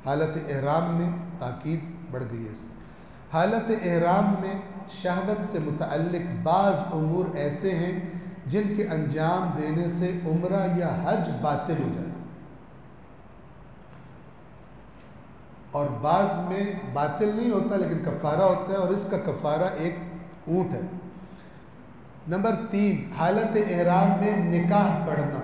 حالت احرام میں تاکید بڑھ گئی ہے اس میں۔ حالت احرام میں شہوت سے متعلق بعض امور ایسے ہیں جن کے انجام دینے سے عمرہ یا حج باطل ہو جائے، اور بعض میں باطل نہیں ہوتا لیکن کفارہ ہوتا ہے، اور اس کا کفارہ ایک اونٹ ہے۔ نمبر 3، حالت احرام میں نکاح پڑھنا۔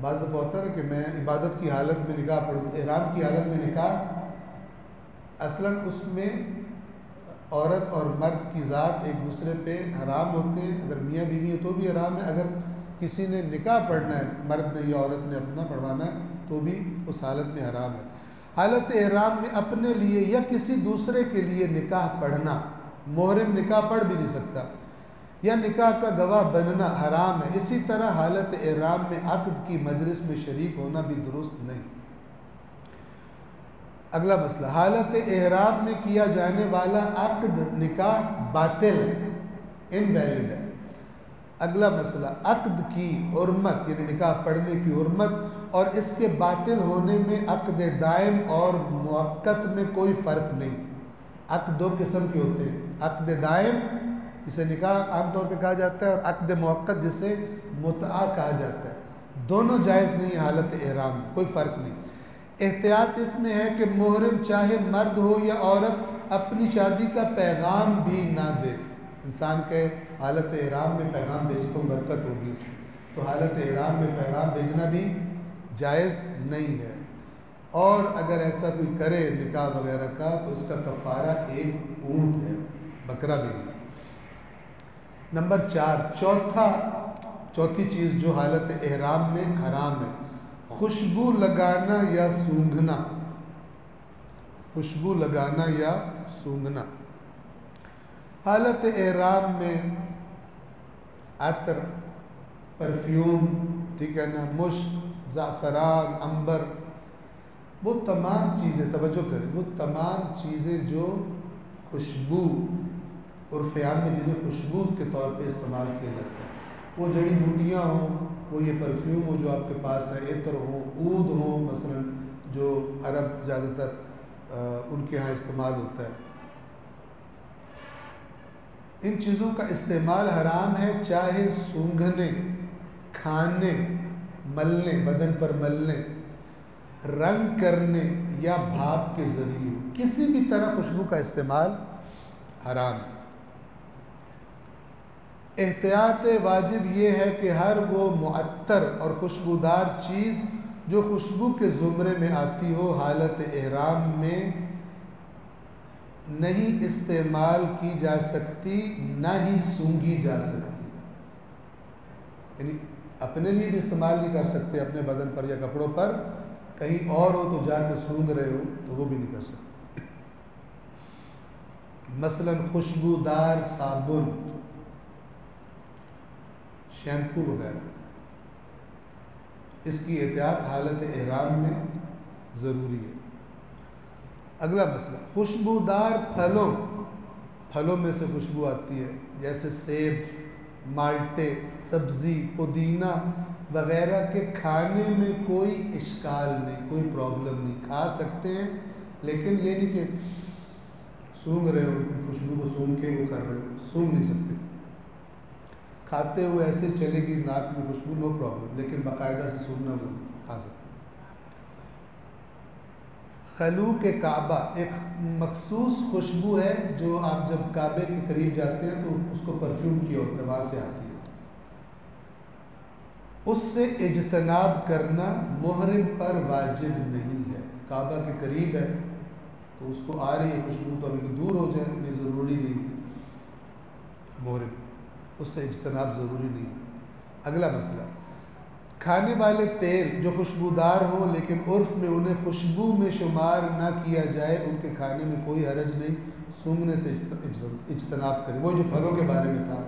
بعض دفعہ ہوتا ہے نا کہ میں عبادت کی حالت میں نکاح پڑھوں، احرام کی حالت میں نکاح، اصلاً اس میں عورت اور مرد کی ذات ایک دوسرے پہ حرام ہوتے ہیں، اگر میاں بیوی ہے تو بھی حرام ہے، اگر کسی نے نکاح پڑھنا ہے، مرد نے یا عورت نے اپنا پڑھوانا ہے تو بھی اس حالت میں حرام ہے۔ حالت احرام میں اپنے لیے یا کسی دوسرے کے لیے نکاح پڑھنا، محرم نکاح پڑھ بھی نہیں سکتا، یا نکاح کا گواہ بننا حرام ہے۔ اسی طرح حالت احرام میں عقد کی مجلس میں شریک ہونا بھی درست نہیں۔ اگلا مسئلہ، حالت احرام میں کیا جانے والا عقد نکاح باطل ہے، انویلڈ ہے۔ اگلا مسئلہ، عقد کی حرمت، یعنی نکاح پڑھنے کی حرمت اور اس کے باطل ہونے میں عقد دائم اور مؤقت میں کوئی فرق نہیں۔ عقد دو قسم کے ہوتے ہیں، عقد دائم جسے نکاح عام طور پہ کہا جاتا ہے، اور عقد مؤقت جسے متعہ کہا جاتا ہے، دونوں جائز نہیں ہے حالت احرام میں، کوئی فرق نہیں۔ احتیاط اس میں ہے کہ محرم چاہے مرد ہو یا عورت اپنی شادی کا پیغام بھی نہ دے۔ انسان کے حالت احرام میں پیغام بھیجتا ہوں برکت ہوگی اس میں، تو حالت احرام میں پیغام بھیجنا بھی جائز نہیں ہے، اور اگر ایسا کوئی کرے نکاح وغیرہ کا تو اس کا کفارہ ایک اونٹ ہے، بکرا بھی نہیں۔ نمبر 4، چوتھی چیز جو حالت احرام میں حرام ہے، خوشبو لگانا یا سونگھنا۔ خوشبو لگانا یا سونگھنا، حالت احرام میں عطر، پرفیوم، ٹھیک ہے نا، مشک، زعفران، عنبر، وہ تمام چیزیں، توجہ کریں، وہ تمام چیزیں جو خوشبو عرف عام میں جنہیں خوشبو کے طور پہ استعمال کیا جاتا ہے، وہ جڑی بوٹیاں ہوں، وہ یہ پرفیوم ہو جو آپ کے پاس ہے، عطر ہو، عود ہو مثلا جو عرب زیادہ تر ان کے ہاں استعمال ہوتا ہے، ان چیزوں کا استعمال حرام ہے، چاہے سونگھنے، کھانے، ملنے، بدن پر ملنے، رنگ کرنے یا بھاپ کے ذریعے، کسی بھی طرح خوشبو کا استعمال حرام ہے۔ احتیاط واجب یہ ہے کہ ہر وہ معطر اور خوشبودار چیز جو خوشبو کے زمرے میں آتی ہو حالت احرام میں نہیں استعمال کی جا سکتی، نہ ہی سونگھی جا سکتی، یعنی اپنے لیے بھی استعمال نہیں کر سکتے اپنے بدن پر یا کپڑوں پر، کہیں اور ہو تو جا کے سونگ رہے ہو تو وہ بھی نہیں کر سکتے۔ مثلا خوشبودار صابن، شیمپو وغیرہ، اس کی احتیاط حالت احرام میں ضروری ہے۔ اگلا مسئلہ، خوشبودار پھلوں میں سے خوشبو آتی ہے، جیسے سیب، مالٹے، سبزی، پودینہ وغیرہ کے کھانے میں کوئی اشکال نہیں، کوئی پرابلم نہیں، کھا سکتے ہیں، لیکن یہ نہیں کہ سونگھ رہے ہو، خوشبو کو سونگھ کے وہ کر رہے ہو، سونگھ نہیں سکتے، کھاتے ہوئے ایسے چلے گی ناک میں خوشبو، نو پرابلم، لیکن باقاعدہ سے سونگھنا وہ کھا سکتے۔ خلوق کعبہ ایک مخصوص خوشبو ہے جو آپ جب کعبے کے قریب جاتے ہیں تو اس کو پرفیوم کیا ہوتا ہے، وہاں سے آتی ہے، اس سے اجتناب کرنا محرم پر واجب نہیں ہے۔ کعبہ کے قریب ہے تو اس کو آ رہی ہے خوشبو تو ابھی دور ہو جائے، یہ ضروری نہیں، محرم اس سے اجتناب ضروری نہیں۔ اگلا مسئلہ، کھانے والے تیل جو خوشبودار ہوں لیکن عرف میں انہیں خوشبو میں شمار نہ کیا جائے، ان کے کھانے میں کوئی حرج نہیں، سونگھنے سے اجتناب کریں۔ وہ جو پھلوں کے بارے میں تھا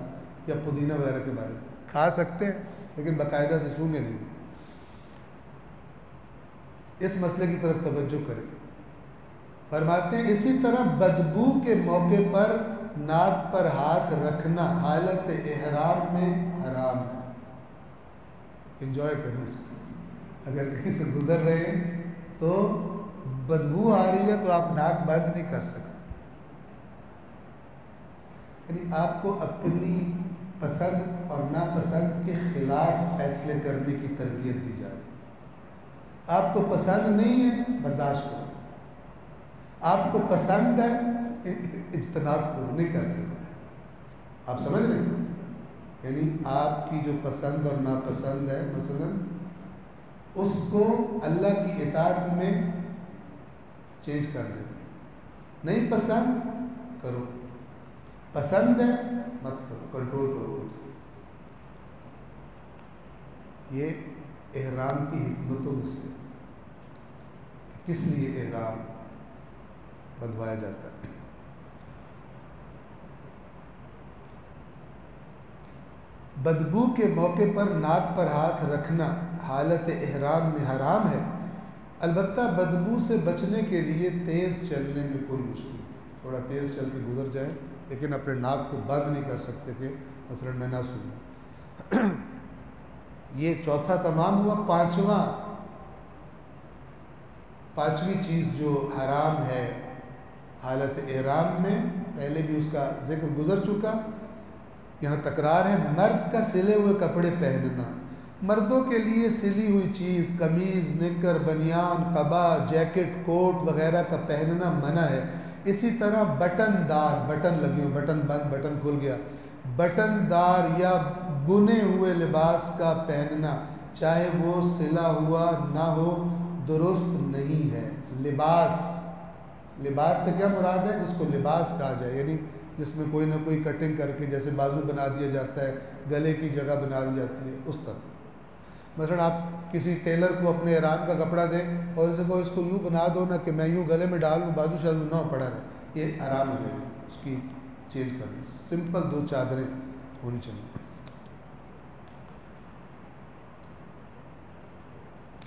یا پودینہ وغیرہ کے بارے میں، کھا سکتے ہیں لیکن باقاعدہ سے سونگھے نہیں۔ اس مسئلے کی طرف توجہ کریں۔ فرماتے ہیں اسی طرح بدبو کے موقع پر ناک پر ہاتھ رکھنا حالت احرام میں حرام ہے۔ انجوائے کریں اس کو، اگر کہیں سے گزر رہے ہیں تو بدبو آ رہی ہے تو آپ ناک بند نہیں کر سکتے، یعنی آپ کو اپنی پسند اور ناپسند کے خلاف فیصلے کرنے کی تربیت دی جا رہی ہے۔ آپ کو پسند نہیں ہے برداشت کرو، آپ کو پسند ہے اجتناب کرو، نہیں کر سکتے۔ آپ سمجھ رہے ہیں؟ یعنی آپ کی جو پسند اور ناپسند ہے، مثلا اس کو اللہ کی اطاعت میں چینج کر دیں، نہیں پسند کرو، پسند ہے مت کرو، کنٹرول کرو۔ یہ احرام کی حکمتوں میں سے کس لیے احرام بندھوایا جاتا ہے۔ بدبو کے موقع پر ناک پر ہاتھ رکھنا حالت احرام میں حرام ہے، البتہ بدبو سے بچنے کے لیے تیز چلنے میں کوئی مشکل نہیں، تھوڑا تیز چل کے گزر جائیں لیکن اپنے ناک کو بند نہیں کر سکتے کہ مثلا میں نہ سنوں۔ یہ چوتھا تمام ہوا۔ پانچویں چیز جو حرام ہے حالت احرام میں، پہلے بھی اس کا ذکر گزر چکا، یہاں تکرار ہے، مرد کا سلے ہوئے کپڑے پہننا۔ مردوں کے لیے سلی ہوئی چیز، قمیض، نکر، بنیان، قبا، جیکٹ، کوٹ وغیرہ کا پہننا منع ہے۔ اسی طرح بٹن دار، بٹن لگے ہو، بٹن بند، بٹن کھل گیا، بٹن دار یا بنے ہوئے لباس کا پہننا چاہے وہ سلا ہوا نہ ہو درست نہیں ہے۔ لباس سے کیا مراد ہے؟ جس کو لباس کہا جائے، یعنی جس میں کوئی نہ کوئی کٹنگ کر کے جیسے بازو بنا دیا جاتا ہے، گلے کی جگہ بنا دی جاتی ہے، اس طرح۔ مثلا آپ کسی ٹیلر کو اپنے احرام کا کپڑا دیں اور اسے کو اس کو یوں بنا دو نا کہ میں یوں گلے میں ڈال لوں، بازو شازو نہ پڑا رہے، یہ حرام ہو جائے گا، اس کی چینج کرنی، سمپل 2 چادریں ہونی چاہیے۔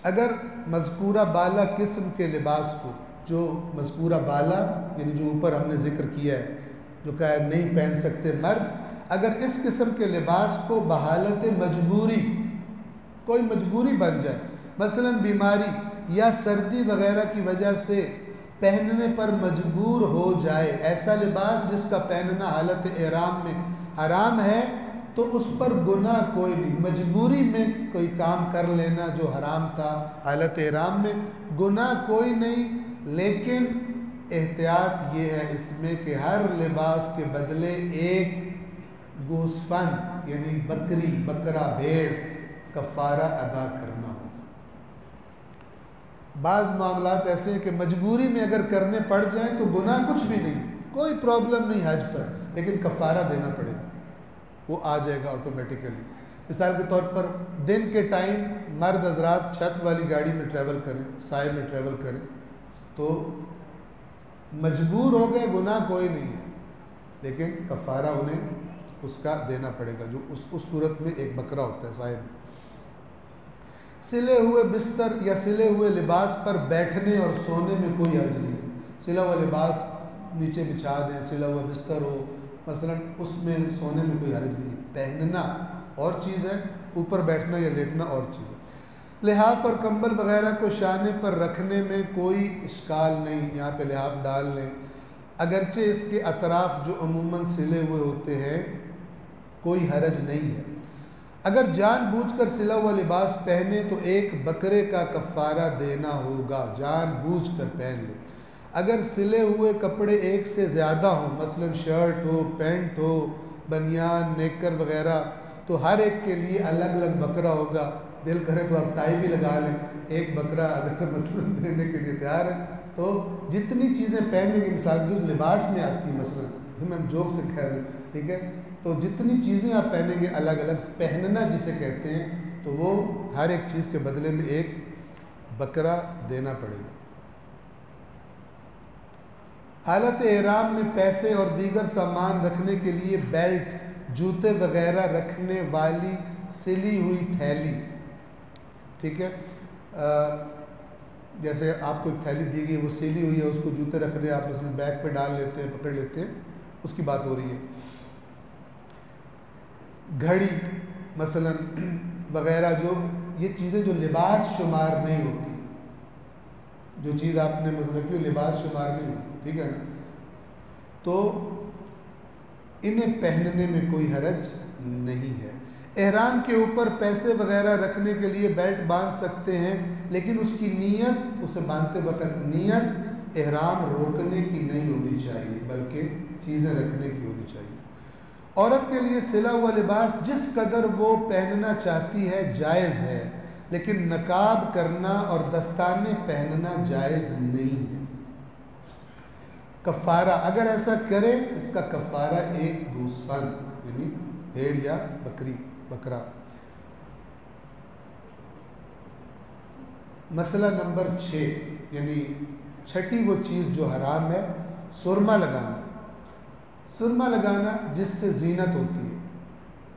اگر مذکورہ بالا قسم کے لباس کو جو مذکورہ بالا یعنی جو اوپر ہم نے ذکر کیا ہے، جو کہا ہے نہیں پہن سکتے مرد، اگر اس قسم کے لباس کو بحالت مجبوری، کوئی مجبوری بن جائے، مثلا بیماری یا سردی وغیرہ کی وجہ سے پہننے پر مجبور ہو جائے، ایسا لباس جس کا پہننا حالت احرام میں حرام ہے، تو اس پر گناہ کوئی نہیں۔ مجبوری میں کوئی کام کر لینا جو حرام تھا حالت احرام میں، گناہ کوئی نہیں، لیکن احتیاط یہ ہے اس میں کہ ہر لباس کے بدلے ایک گوسفند یعنی بکری، بکرا، بھیڑ کفارہ ادا کرنا ہوگا۔ بعض معاملات ایسے ہیں کہ مجبوری میں اگر کرنے پڑ جائیں تو گناہ کچھ بھی نہیں، کوئی پرابلم نہیں حج پر، لیکن کفارہ دینا پڑے گا، وہ آ جائے گا آٹومیٹیکلی۔ مثال کے طور پر دن کے ٹائم مرد حضرات چھت والی گاڑی میں ٹریول کریں، سائے میں ٹریول کریں، تو مجبور ہو گئے، گناہ کوئی نہیں ہے، لیکن کفارہ انہیں اس کا دینا پڑے گا، جو اس صورت میں ایک بکرا ہوتا ہے سائے میں۔ سلے ہوئے بستر یا سلے ہوئے لباس پر بیٹھنے اور سونے میں کوئی حرج نہیں ہے۔ سلا ہوا لباس نیچے بچھا دیں، سلا ہوا بستر ہو مثلا، اس میں سونے میں کوئی حرج نہیں ہے۔ پہننا اور چیز ہے، اوپر بیٹھنا یا لیٹنا اور چیز ہے۔ لحاف اور کمبل وغیرہ کو شانے پر رکھنے میں کوئی اشکال نہیں، یہاں پہ لحاف ڈال لیں، اگرچہ اس کے اطراف جو عموماً سلے ہوئے ہوتے ہیں کوئی حرج نہیں ہے۔ اگر جان بوجھ کر سلا ہوا لباس پہنے تو ایک بکرے کا کفارہ دینا ہوگا، جان بوجھ کر پہن لے۔ اگر سلے ہوئے کپڑے ایک سے زیادہ ہوں، مثلا شرٹ ہو، پینٹ ہو، بنیان، نیکر وغیرہ، تو ہر ایک کے لیے الگ الگ بکرا ہوگا۔ دل کرے تو آپ ٹائی بھی لگا لیں، ایک بکرا اگر مثلا دینے کے لیے تیار ہے تو جتنی چیزیں پہننے کی مثال جو لباس میں آتی ہیں، مثلا میں جوک سے کہہ رہا ہوں، ٹھیک ہے، تو جتنی چیزیں آپ پہنیں گے الگ الگ، پہننا جسے کہتے ہیں، تو وہ ہر ایک چیز کے بدلے میں ایک بکرا دینا پڑے گا۔ حالت احرام میں پیسے اور دیگر سامان رکھنے کے لیے بیلٹ، جوتے وغیرہ رکھنے والی سلی ہوئی تھیلی، ٹھیک ہے، جیسے آپ کو ایک تھیلی دی گئی وہ سلی ہوئی ہے، اس کو جوتے رکھ رہے ہیں آپ، مثلا بیگ پہ ڈال لیتے ہیں، پکڑ لیتے ہیں، اس کی بات ہو رہی ہے۔ گھڑی مثلا وغیرہ، جو یہ چیزیں جو لباس شمار نہیں ہوتی، جو چیز آپ نے مثلا کی لباس شمار نہیں ہوتی، ٹھیک ہے نا، تو انہیں پہننے میں کوئی حرج نہیں ہے۔ احرام کے اوپر پیسے وغیرہ رکھنے کے لیے بیلٹ باندھ سکتے ہیں، لیکن اس کی نیت، اسے باندھتے وقت نیت احرام روکنے کی نہیں ہونی چاہیے، بلکہ چیزیں رکھنے کی ہونی چاہیے۔ عورت کے لیے سلا ہوا لباس جس قدر وہ پہننا چاہتی ہے جائز ہے، لیکن نقاب کرنا اور دستانے پہننا جائز نہیں ہے۔ کفارہ، اگر ایسا کرے اس کا کفارہ ایک گوسفند یعنی بھیڑ یا بکرا۔ مسئلہ نمبر 6 یعنی چھٹی وہ چیز جو حرام ہے، سرما لگانا۔ سرما لگانا جس سے زینت ہوتی ہے۔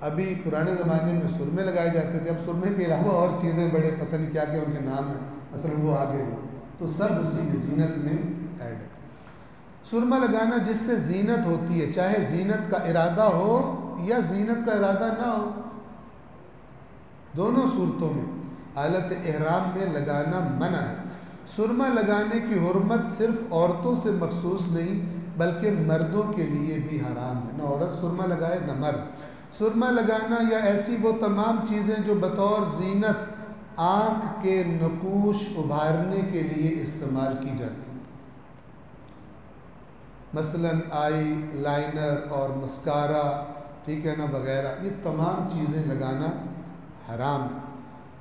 ابھی پرانے زمانے میں سرمے لگائے جاتے تھے، اب سرمے کے علاوہ اور چیزیں بڑے پتہ نہیں کیا کیا ان کے نام ہیں، اصل وہ آگے ہو، تو سب اسی میں زینت میں ایڈ ہے۔ سرما لگانا جس سے زینت ہوتی ہے، چاہے زینت کا ارادہ ہو یا زینت کا ارادہ نہ ہو، دونوں صورتوں میں حالت احرام میں لگانا منع ہے۔ سرما لگانے کی حرمت صرف عورتوں سے مخصوص نہیں بلکہ مردوں کے لیے بھی حرام ہے، نہ عورت سرما لگائے نہ مرد۔ سرما لگانا یا ایسی وہ تمام چیزیں جو بطور زینت آنکھ کے نقوش ابھارنے کے لیے استعمال کی جاتی ہیں، مثلا آئی لائنر اور مسکارا، ٹھیک ہے نا، وغیرہ، یہ تمام چیزیں لگانا حرام ہے۔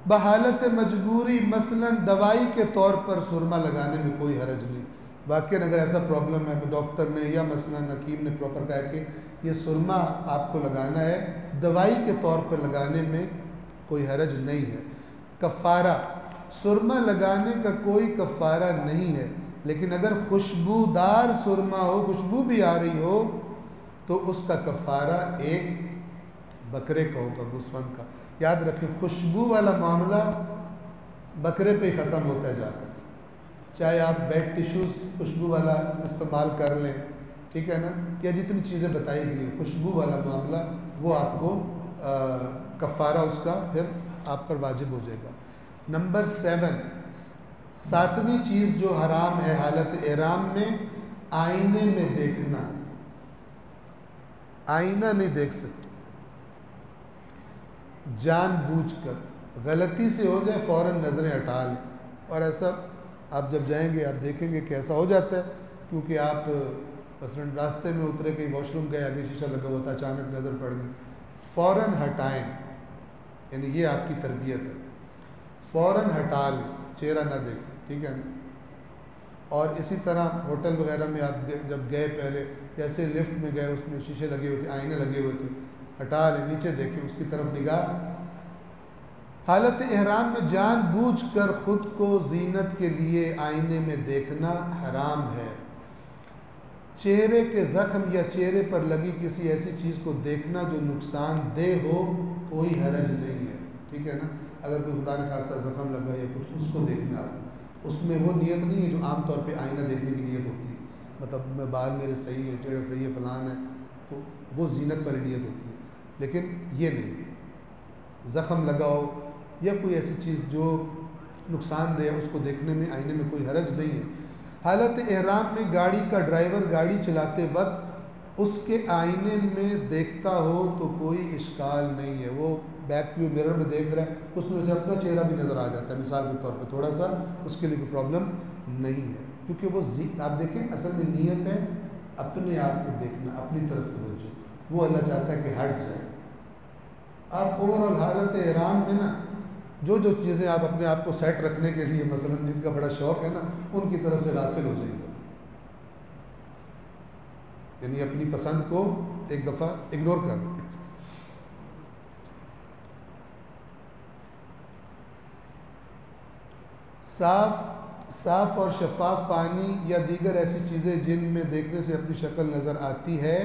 بحالت مجبوری مثلا دوائی کے طور پر سرما لگانے میں کوئی حرج نہیں، واقعاً اگر ایسا پرابلم ہے، ڈاکٹر نے یا مثلا حکیم نے پراپر کہا کہ یہ سرما آپ کو لگانا ہے، دوائی کے طور پر لگانے میں کوئی حرج نہیں ہے۔ کفارہ، سرما لگانے کا کوئی کفارہ نہیں ہے، لیکن اگر خوشبودار سرما ہو، خوشبو بھی آ رہی ہو، تو اس کا کفارہ ایک بکرے کا ہوگا، گوسفند کا۔ یاد رکھیں خوشبو والا معاملہ بکرے پہ ہی ختم ہوتا ہے جا کر، چاہے آپ ویٹ ٹیشوز خوشبو والا استعمال کر لیں، ٹھیک ہے نا، یا جتنی چیزیں بتائی گئی ہیں خوشبو والا معاملہ، وہ آپ کو کفارہ اس کا پھر آپ پر واجب ہو جائے گا۔ نمبر 7، 7ویں چیز جو حرام ہے حالت احرام میں، آئینے میں دیکھنا۔ آئینہ نہیں دیکھ سکتے جان بوجھ کر، غلطی سے ہو جائے فوراً نظریں ہٹا لیں، اور ایسا آپ جب جائیں گے آپ دیکھیں گے کہ ایسا ہو جاتا ہے، کیونکہ آپ مثلاً راستے میں اترے کہیں واش روم گئے، آگے شیشہ لگا ہوا تھا، اچانک نظر پڑ گئی، فوراً ہٹائیں، یعنی یہ آپ کی تربیت ہے، فوراً ہٹا لیں، چہرہ نہ دیکھیں، ٹھیک ہے نا۔ اور اسی طرح ہوٹل وغیرہ میں آپ جب گئے پہلے، جیسے لفٹ میں گئے اس میں شیشے لگے ہوئے تھے، آئینے لگے ہوئے تھے، ہٹا لیں، نیچے دیکھیں، اس کی طرف نگاہ۔ حالت احرام میں جان بوجھ کر خود کو زینت کے لیے آئینے میں دیکھنا حرام ہے۔ چہرے کے زخم یا چہرے پر لگی کسی ایسی چیز کو دیکھنا جو نقصان دہ ہو، کوئی حرج نہیں ہے، ٹھیک ہے نا۔ اگر کوئی خدا نخواستہ زخم لگا یا کچھ، اس کو دیکھنا، اس میں وہ نیت نہیں ہے جو عام طور پہ آئینہ دیکھنے کی نیت ہوتی ہے، مطلب میں بال میرے صحیح ہے، چہرہ صحیح ہے، فلان ہے، تو وہ زینت والی نیت ہوتی ہے، لیکن یہ نہیں، زخم لگاؤ یا کوئی ایسی چیز جو نقصان دہ ہے اس کو دیکھنے میں آئینے میں کوئی حرج نہیں ہے۔ حالت احرام میں گاڑی کا ڈرائیور گاڑی چلاتے وقت اس کے آئینے میں دیکھتا ہو تو کوئی اشکال نہیں ہے، وہ بیک ویو مرر میں دیکھ رہا ہے، اس میں سے اپنا چہرہ بھی نظر آ جاتا ہے مثال کے طور پہ، تھوڑا سا اس کے لیے کوئی پرابلم نہیں ہے، کیونکہ وہ آپ دیکھیں اصل میں نیت ہے اپنے آپ کو دیکھنا، اپنی طرف توجہ، وہ اللہ چاہتا ہے کہ ہٹ جائے۔ آپ اوور آل حالت احرام میں نا جو چیزیں آپ اپنے آپ کو سیٹ رکھنے کے لیے مثلا جن کا بڑا شوق ہے نا، ان کی طرف سے غافل ہو جائیں گے، یعنی اپنی پسند کو ایک دفعہ اگنور کر دیں۔ صاف اور شفاف پانی یا دیگر ایسی چیزیں جن میں دیکھنے سے اپنی شکل نظر آتی ہے،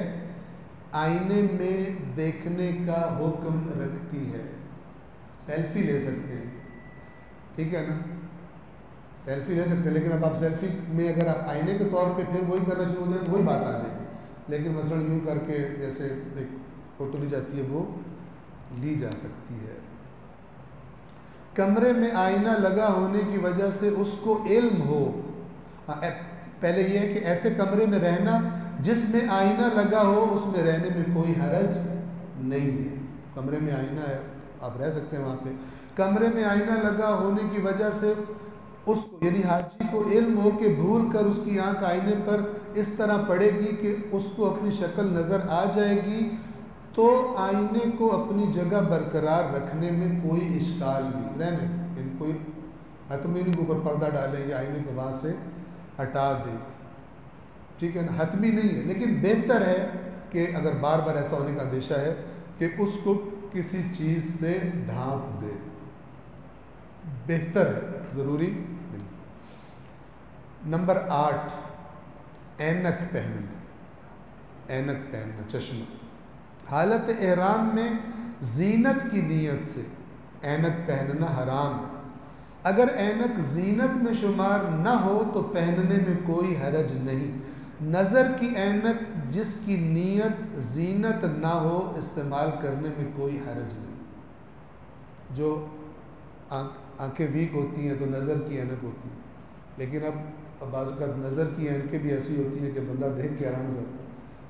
آئینے میں دیکھنے کا حکم رکھتی ہے۔ سیلفی لے سکتے ہیں، ٹھیک ہے نا، سیلفی لے سکتے ہیں، لیکن اب آپ سیلفی میں اگر آپ آئینے کے طور پہ پھر وہی کرنا شروع ہو جائے تو وہی بات آ جائے گی، لیکن مثلا یوں کر کے جیسے ایک فوٹو لی جاتی ہے وہ لی جا سکتی ہے۔ کمرے میں آئینہ لگا ہونے کی وجہ سے اس کو علم ہو، پہلے یہ ہے کہ ایسے کمرے میں رہنا جس میں آئینہ لگا ہو، اس میں رہنے میں کوئی حرج نہیں ہے، کمرے میں آئینہ ہے آپ رہ سکتے ہیں وہاں پہ۔ کمرے میں آئینہ لگا ہونے کی وجہ سے اس کو، یعنی حاجی کو علم ہو کہ بھول کر اس کی آنکھ آئینے پر اس طرح پڑے گی کہ اس کو اپنی شکل نظر آ جائے گی، تو آئینے کو اپنی جگہ برقرار رکھنے میں کوئی اشکال نہیں، رہنے یعنی کوئی حتمی نہیں اوپر پردہ ڈالیں گے، آئینے کو وہاں سے ہٹا دیں، ٹھیک ہے نا، حتمی نہیں ہے، لیکن بہتر ہے کہ اگر بار بار ایسا ہونے کا اندیشہ ہے کہ اس کو کسی چیز سے ڈھانپ دے، بہتر ہے، ضروری نہیں۔ نمبر 8، اینک پہننا، اینک پہننا، چشمہ۔ حالت احرام میں زینت کی نیت سے اینک پہننا حرام ہے۔ اگر اینک زینت میں شمار نہ ہو تو پہننے میں کوئی حرج نہیں۔ نظر کی اینک جس کی نیت زینت نہ ہو استعمال کرنے میں کوئی حرج نہیں۔ جو آنکھیں ویک ہوتی ہیں تو نظر کی اینک ہوتی ہے، لیکن اب بعض اوقات نظر کی اینکیں بھی ایسی ہوتی ہیں کہ بندہ دیکھ کے حیران ہو جاتا ہے۔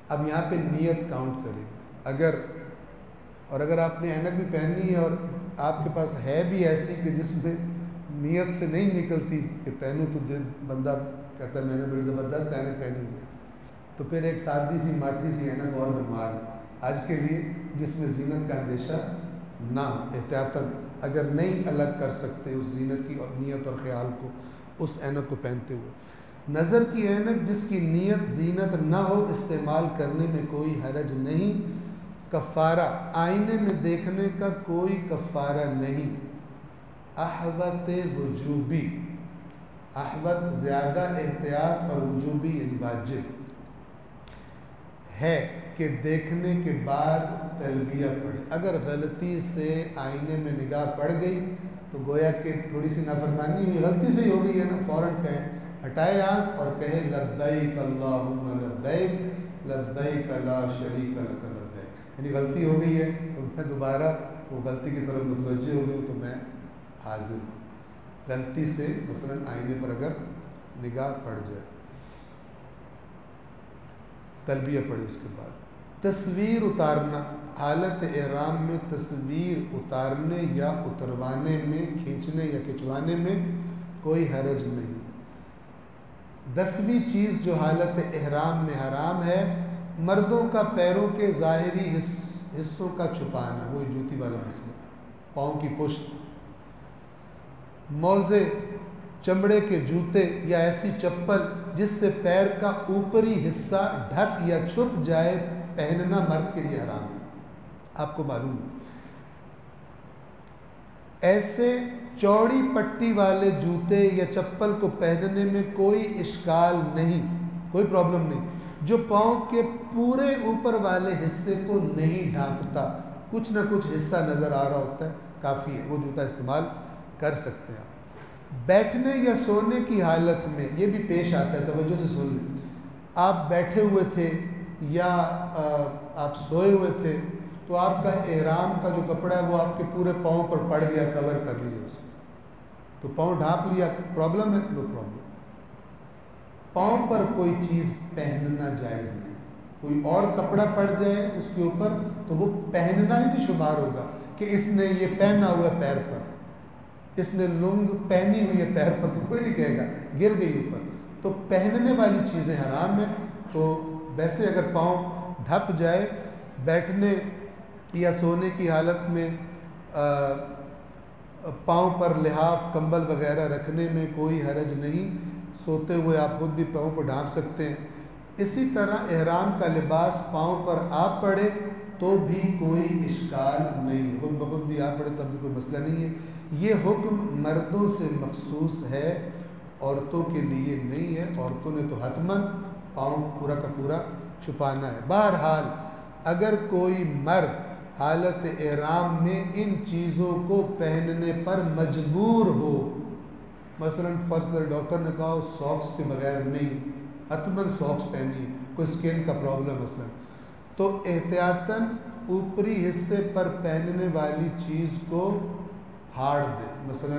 اب یہاں پہ نیت کاؤنٹ کرے، اگر آپ نے اینک بھی پہننی ہے اور آپ کے پاس ہے بھی ایسی کہ جس میں نیت سے نہیں نکلتی کہ پہنوں، تو بندہ کہتا ہے میں نے بڑی زبردست اینک پہنی ہوئی ہے، تو پھر ایک سادی سی ماٹھی سی اینک اور بنوا لیں آج کے لیے، جس میں زینت کا اندیشہ نہ ہو، احتیاطاً اگر نہیں الگ کر سکتے اس زینت کی اور نیت اور خیال کو اس اینک کو پہنتے ہوئے۔ نظر کی اینک جس کی نیت زینت نہ ہو استعمال کرنے میں کوئی حرج نہیں۔ کفارہ، آئینے میں دیکھنے کا کوئی کفارہ نہیں۔ احوط وجوبی، احوط زیادہ احتیاط اور وجوبی یعنی واجب ہے کہ دیکھنے کے بعد تلبیہ پڑھے۔ اگر غلطی سے آئینے میں نگاہ پڑ گئی تو گویا کہ تھوڑی سی نافرمانی ہوئی، غلطی سے ہی ہو گئی ہے نا، فوراً کہیں ہٹائے آنکھ اور کہے لبیک اللہم لبیک لبیک لا شریک لک لبیک، یعنی غلطی ہو گئی ہے تو میں دوبارہ وہ غلطی کی طرف متوجہ ہو گئی تو میں حاضر ہوں۔ غلطی سے مثلا آئینے پر اگر نگاہ پڑ جائے، تلبیہ پڑھی اس کے بعد۔ تصویر اتارنا، حالت احرام میں تصویر اتارنے یا اتروانے میں، کھینچنے یا کھنچوانے میں کوئی حرج نہیں۔ 10ویں چیز جو حالت احرام میں حرام ہے، مردوں کا پیروں کے ظاہری حصوں کا چھپانا، وہی جوتی والا مسئلہ، پاؤں کی پشت، موزے، چمڑے کے جوتے یا ایسی چپل جس سے پیر کا اوپری حصہ ڈھک یا چھپ جائے، پہننا مرد کے لیے حرام ہے۔ آپ کو معلوم ہے ایسے چوڑی پٹی والے جوتے یا چپل کو پہننے میں کوئی اشکال نہیں، کوئی پرابلم نہیں، جو پاؤں کے پورے اوپر والے حصے کو نہیں ڈھانپتا، کچھ نہ کچھ حصہ نظر آ رہا ہوتا ہے، کافی ہے، وہ جوتا استعمال کر سکتے ہیں۔ بیٹھنے یا سونے کی حالت میں یہ بھی پیش آتا ہے، توجہ سے سن لیں۔ آپ بیٹھے ہوئے تھے یا آپ سوئے ہوئے تھے تو آپ کا احرام کا جو کپڑا ہے وہ آپ کے پورے پاؤں پر پڑ گیا، کور کر لیا اس تو پاؤں ڈھانپ لیا، پرابلم ہے؟ No problem. پاؤں پر کوئی چیز پہننا جائز نہیں، کوئی اور کپڑا پڑ جائے اس کے اوپر تو وہ پہننا ہی نہیں شمار ہوگا کہ اس نے یہ پہنا ہوا ہے پیر پر، اس نے لنگ پہنی ہوئی ہے پیر پر، تو کوئی نہیں کہے گا، گر گئی اوپر۔ تو پہننے والی چیزیں حرام ہیں۔ تو ویسے اگر پاؤں ڈھپ جائے، بیٹھنے یا سونے کی حالت میں پاؤں پر لحاف، کمبل وغیرہ رکھنے میں کوئی حرج نہیں، سوتے ہوئے آپ خود بھی پاؤں کو ڈھانپ سکتے ہیں۔ اسی طرح احرام کا لباس پاؤں پر آ پڑے تو بھی کوئی اشکال نہیں، خود بخود بھی آ پڑے تب بھی کوئی مسئلہ نہیں ہے۔ یہ حکم مردوں سے مخصوص ہے، عورتوں کے لیے نہیں ہے۔ عورتوں نے تو حتماً پاؤں پورا کا پورا چھپانا ہے۔ بہرحال اگر کوئی مرد حالت احرام میں ان چیزوں کو پہننے پر مجبور ہو، مثلا فرض کر ڈاکٹر نے کہا ساکس کے بغیر نہیں، حتماً ساکس پہنی، کوئی سکن کا پرابلم مثلا، تو احتیاطاً اوپری حصے پر پہننے والی چیز کو ہاڑ دے، مثلا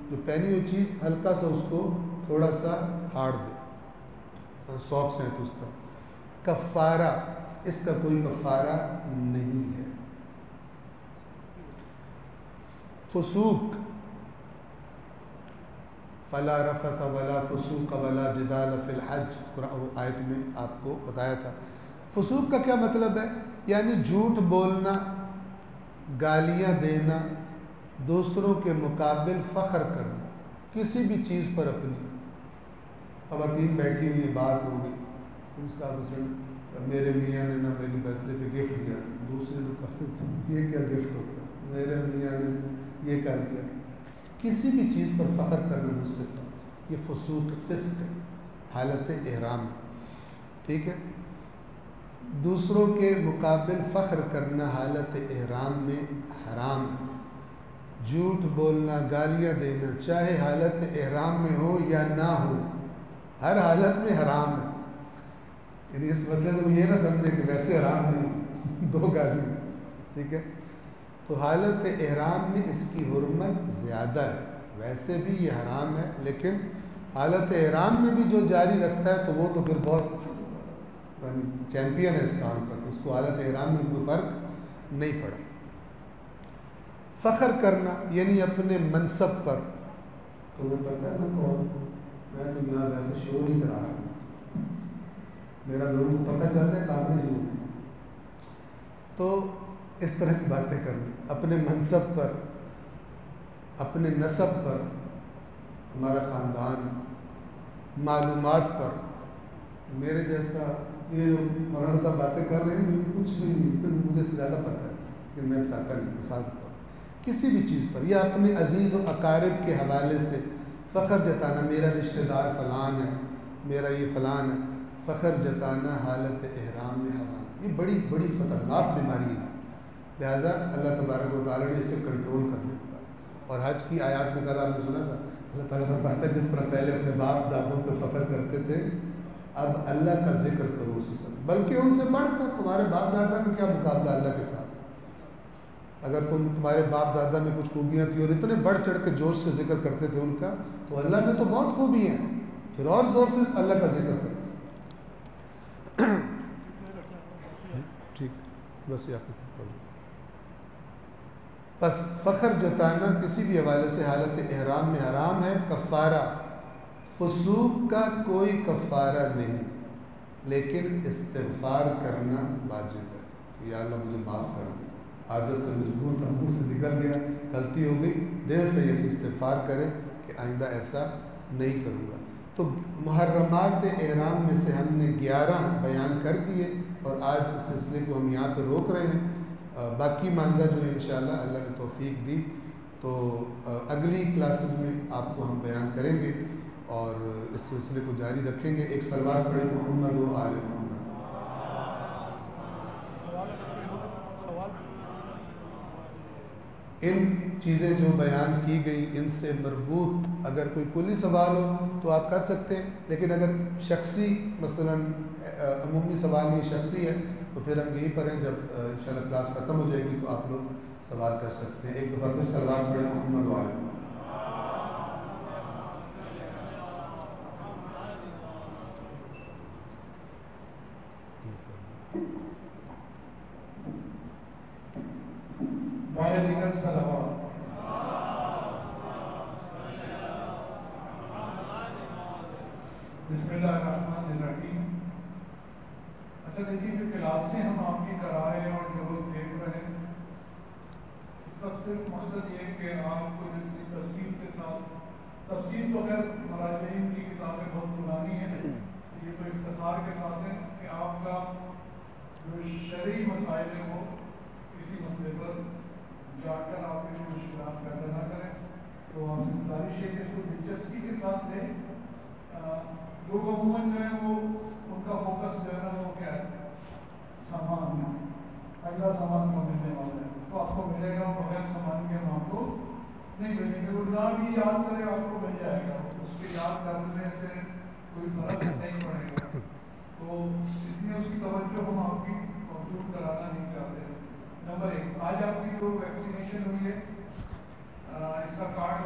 جو پہنی ہوئی چیز ہلکا سا اس کو تھوڑا سا ہاڑ دے، ساکس ہیں تو اس طرح۔ کفارہ، اس کا کوئی کفارہ نہیں ہے۔ فسوق، فلا رفث ولا فسوق ولا جدال فی الحج، آیت میں آپ کو بتایا تھا۔ فسوق کا کیا مطلب ہے؟ یعنی جھوٹ بولنا، گالیاں دینا، دوسروں کے مقابل فخر کرنا، کسی بھی چیز پر اپنی، خواتین بیٹھی ہوئی بات ہوگی، اس کا مثلا میرے میاں نے نا میری برتھ ڈے پہ گفٹ دیا تھا، دوسرے نے کہا یہ کیا گفٹ ہوتا ہے، میرے میاں نے یہ کر دیا تھا، کسی بھی چیز پر فخر کرنا دوسرے پر، یہ فسوق، فسق ہے حالت احرام، ٹھیک ہے۔ دوسروں کے مقابل فخر کرنا حالت احرام میں حرام ہے۔ جھوٹ بولنا، گالیاں دینا، چاہے حالت احرام میں ہو یا نہ ہو، ہر حالت میں حرام ہے۔ یعنی اس مسئلے سے وہ یہ نہ سمجھے کہ ویسے حرام نہیں، دو گالی، ٹھیک ہے۔ تو حالت احرام میں اس کی حرمت زیادہ ہے، ویسے بھی یہ حرام ہے، لیکن حالت احرام میں بھی جو جاری رکھتا ہے تو وہ تو پھر بہت چیمپئن ہے اس کام پر، اس کو حالت احرام میں کوئی فرق نہیں پڑا۔ فخر کرنا یعنی اپنے منصب پر، تو وہ پتہ ہے میں کون، میں تو یہاں ویسے شو نہیں کرا رہا ہوں، میرا لوگوں کو پتہ چلتا ہے کام نہیں ہو، تو اس طرح کی باتیں کرنی، اپنے منصب پر، اپنے نسب پر، ہمارا خاندان، معلومات پر، میرے جیسا یہ جو مولانا صاحب باتیں کر رہے ہیں کچھ بھی نہیں، مجھے سے زیادہ پتہ ہے لیکن میں بتاتا نہیں، مثال بتاؤں کسی بھی چیز پر، یا اپنے عزیز و اقارب کے حوالے سے فخر جتانا، میرا رشتہ دار فلان ہے، میرا یہ فلان ہے، فخر جتانا حالت احرام میں حرام، یہ بڑی بڑی خطرناک بیماری ہے، لہٰذا اللہ تبارک و تعالیٰ نے اسے کنٹرول کرنے کا، اور حج کی آیات میں کل آپ نے سنا تھا اللہ تعالیٰ فرماتا ہے جس طرح پہلے اپنے باپ دادوں پہ فخر کرتے تھے اب اللہ کا ذکر کرو اسی طرح، بلکہ ان سے بڑھ کر تمہارے باپ دادا کا کیا مقابلہ اللہ کے ساتھ۔ اگر تمہارے باپ دادا میں کچھ خوبیاں تھیں اور اتنے بڑھ چڑھ کے جوش سے ذکر کرتے تھے ان کا، تو اللہ میں تو بہت خوبی ہیں، پھر اور زور سے اللہ کا ذکر کرتے۔ ٹھیک، بس یہ آپ کو پڑھ لوں۔ بس فخر جتانا کسی بھی حوالے سے حالت احرام میں حرام ہے۔ کفارہ، فسوق کا کوئی کفارہ نہیں، لیکن استغفار کرنا واجب ہے۔ یا اللہ مجھے معاف کر دے، عادت سے مجبور تھا، منہ سے نکل گیا، غلطی ہو گئی، دل سے یعنی استغفار کرے کہ آئندہ ایسا نہیں کروں گا۔ تو محرمات احرام میں سے ہم نے 11 بیان کر دیے اور آج اس سلسلے کو ہم یہاں پہ روک رہے ہیں۔ باقی ماندہ جو ہے انشاءاللہ اللہ نے توفیق دی تو اگلی کلاسز میں آپ کو ہم بیان کریں گے اور اس سلسلے کو جاری رکھیں گے۔ ایک سلوات پڑھیں محمد و آل محمد۔ ان چیزیں جو بیان کی گئی ان سے مربوط اگر کوئی کلی سوال ہو تو آپ کر سکتے ہیں، لیکن اگر شخصی مثلا عمومی سوال یہ شخصی ہے تو پھر ہم یہیں پر ہیں، جب انشاءاللہ کلاس ختم ہو جائے گی تو آپ لوگ سوال کر سکتے ہیں۔ ایک دفعہ پھر سلوات پڑھیں محمد و آل محمد۔ بسم اللہ الرحمن الرحیم۔ اچھا دیکھیے، جو کلاسیں ہم آپ کی کرا رہے ہیں اور جو لوگ دیکھ رہے ہیں، اس کا صرف مقصد یہ ہے کہ آپ کو جتنی تفصیل کے ساتھ، تفصیل تو خیر مراجعین کی کتابیں بہت پرانی ہیں، یہ تو اختصار کے ساتھ ہے کہ آپ کا جو شرعی مسائل ہیں وہ کسی مسئلے پر جا کر آپ کے مشکلات پیدا نہ کریں۔ تو آپ سے گزارش ہے کہ اس کو دلچسپی کے ساتھ لیں۔ لوگ عموماً جو ہے وہ ان کا فوکس جو ہے نا وہ کیا ہے، سامان میں، اگلا سامان کو ملنے والا ہے تو آپ کو ملے گا، بغیر سامان کے ہم آپ کو نہیں ملیں گے۔ وہ نہ بھی یاد کرے آپ کو مل جائے گا، اس کے یاد کرنے سے کوئی فرق نہیں پڑے گا۔ تو اس لیے اس کی توجہ ہم آپ کی مبذول کرانا نہیں چاہتے۔ نمبر 1، آج آپ کی جو ویکسینیشن ہوئی ہے اس کا کارڈ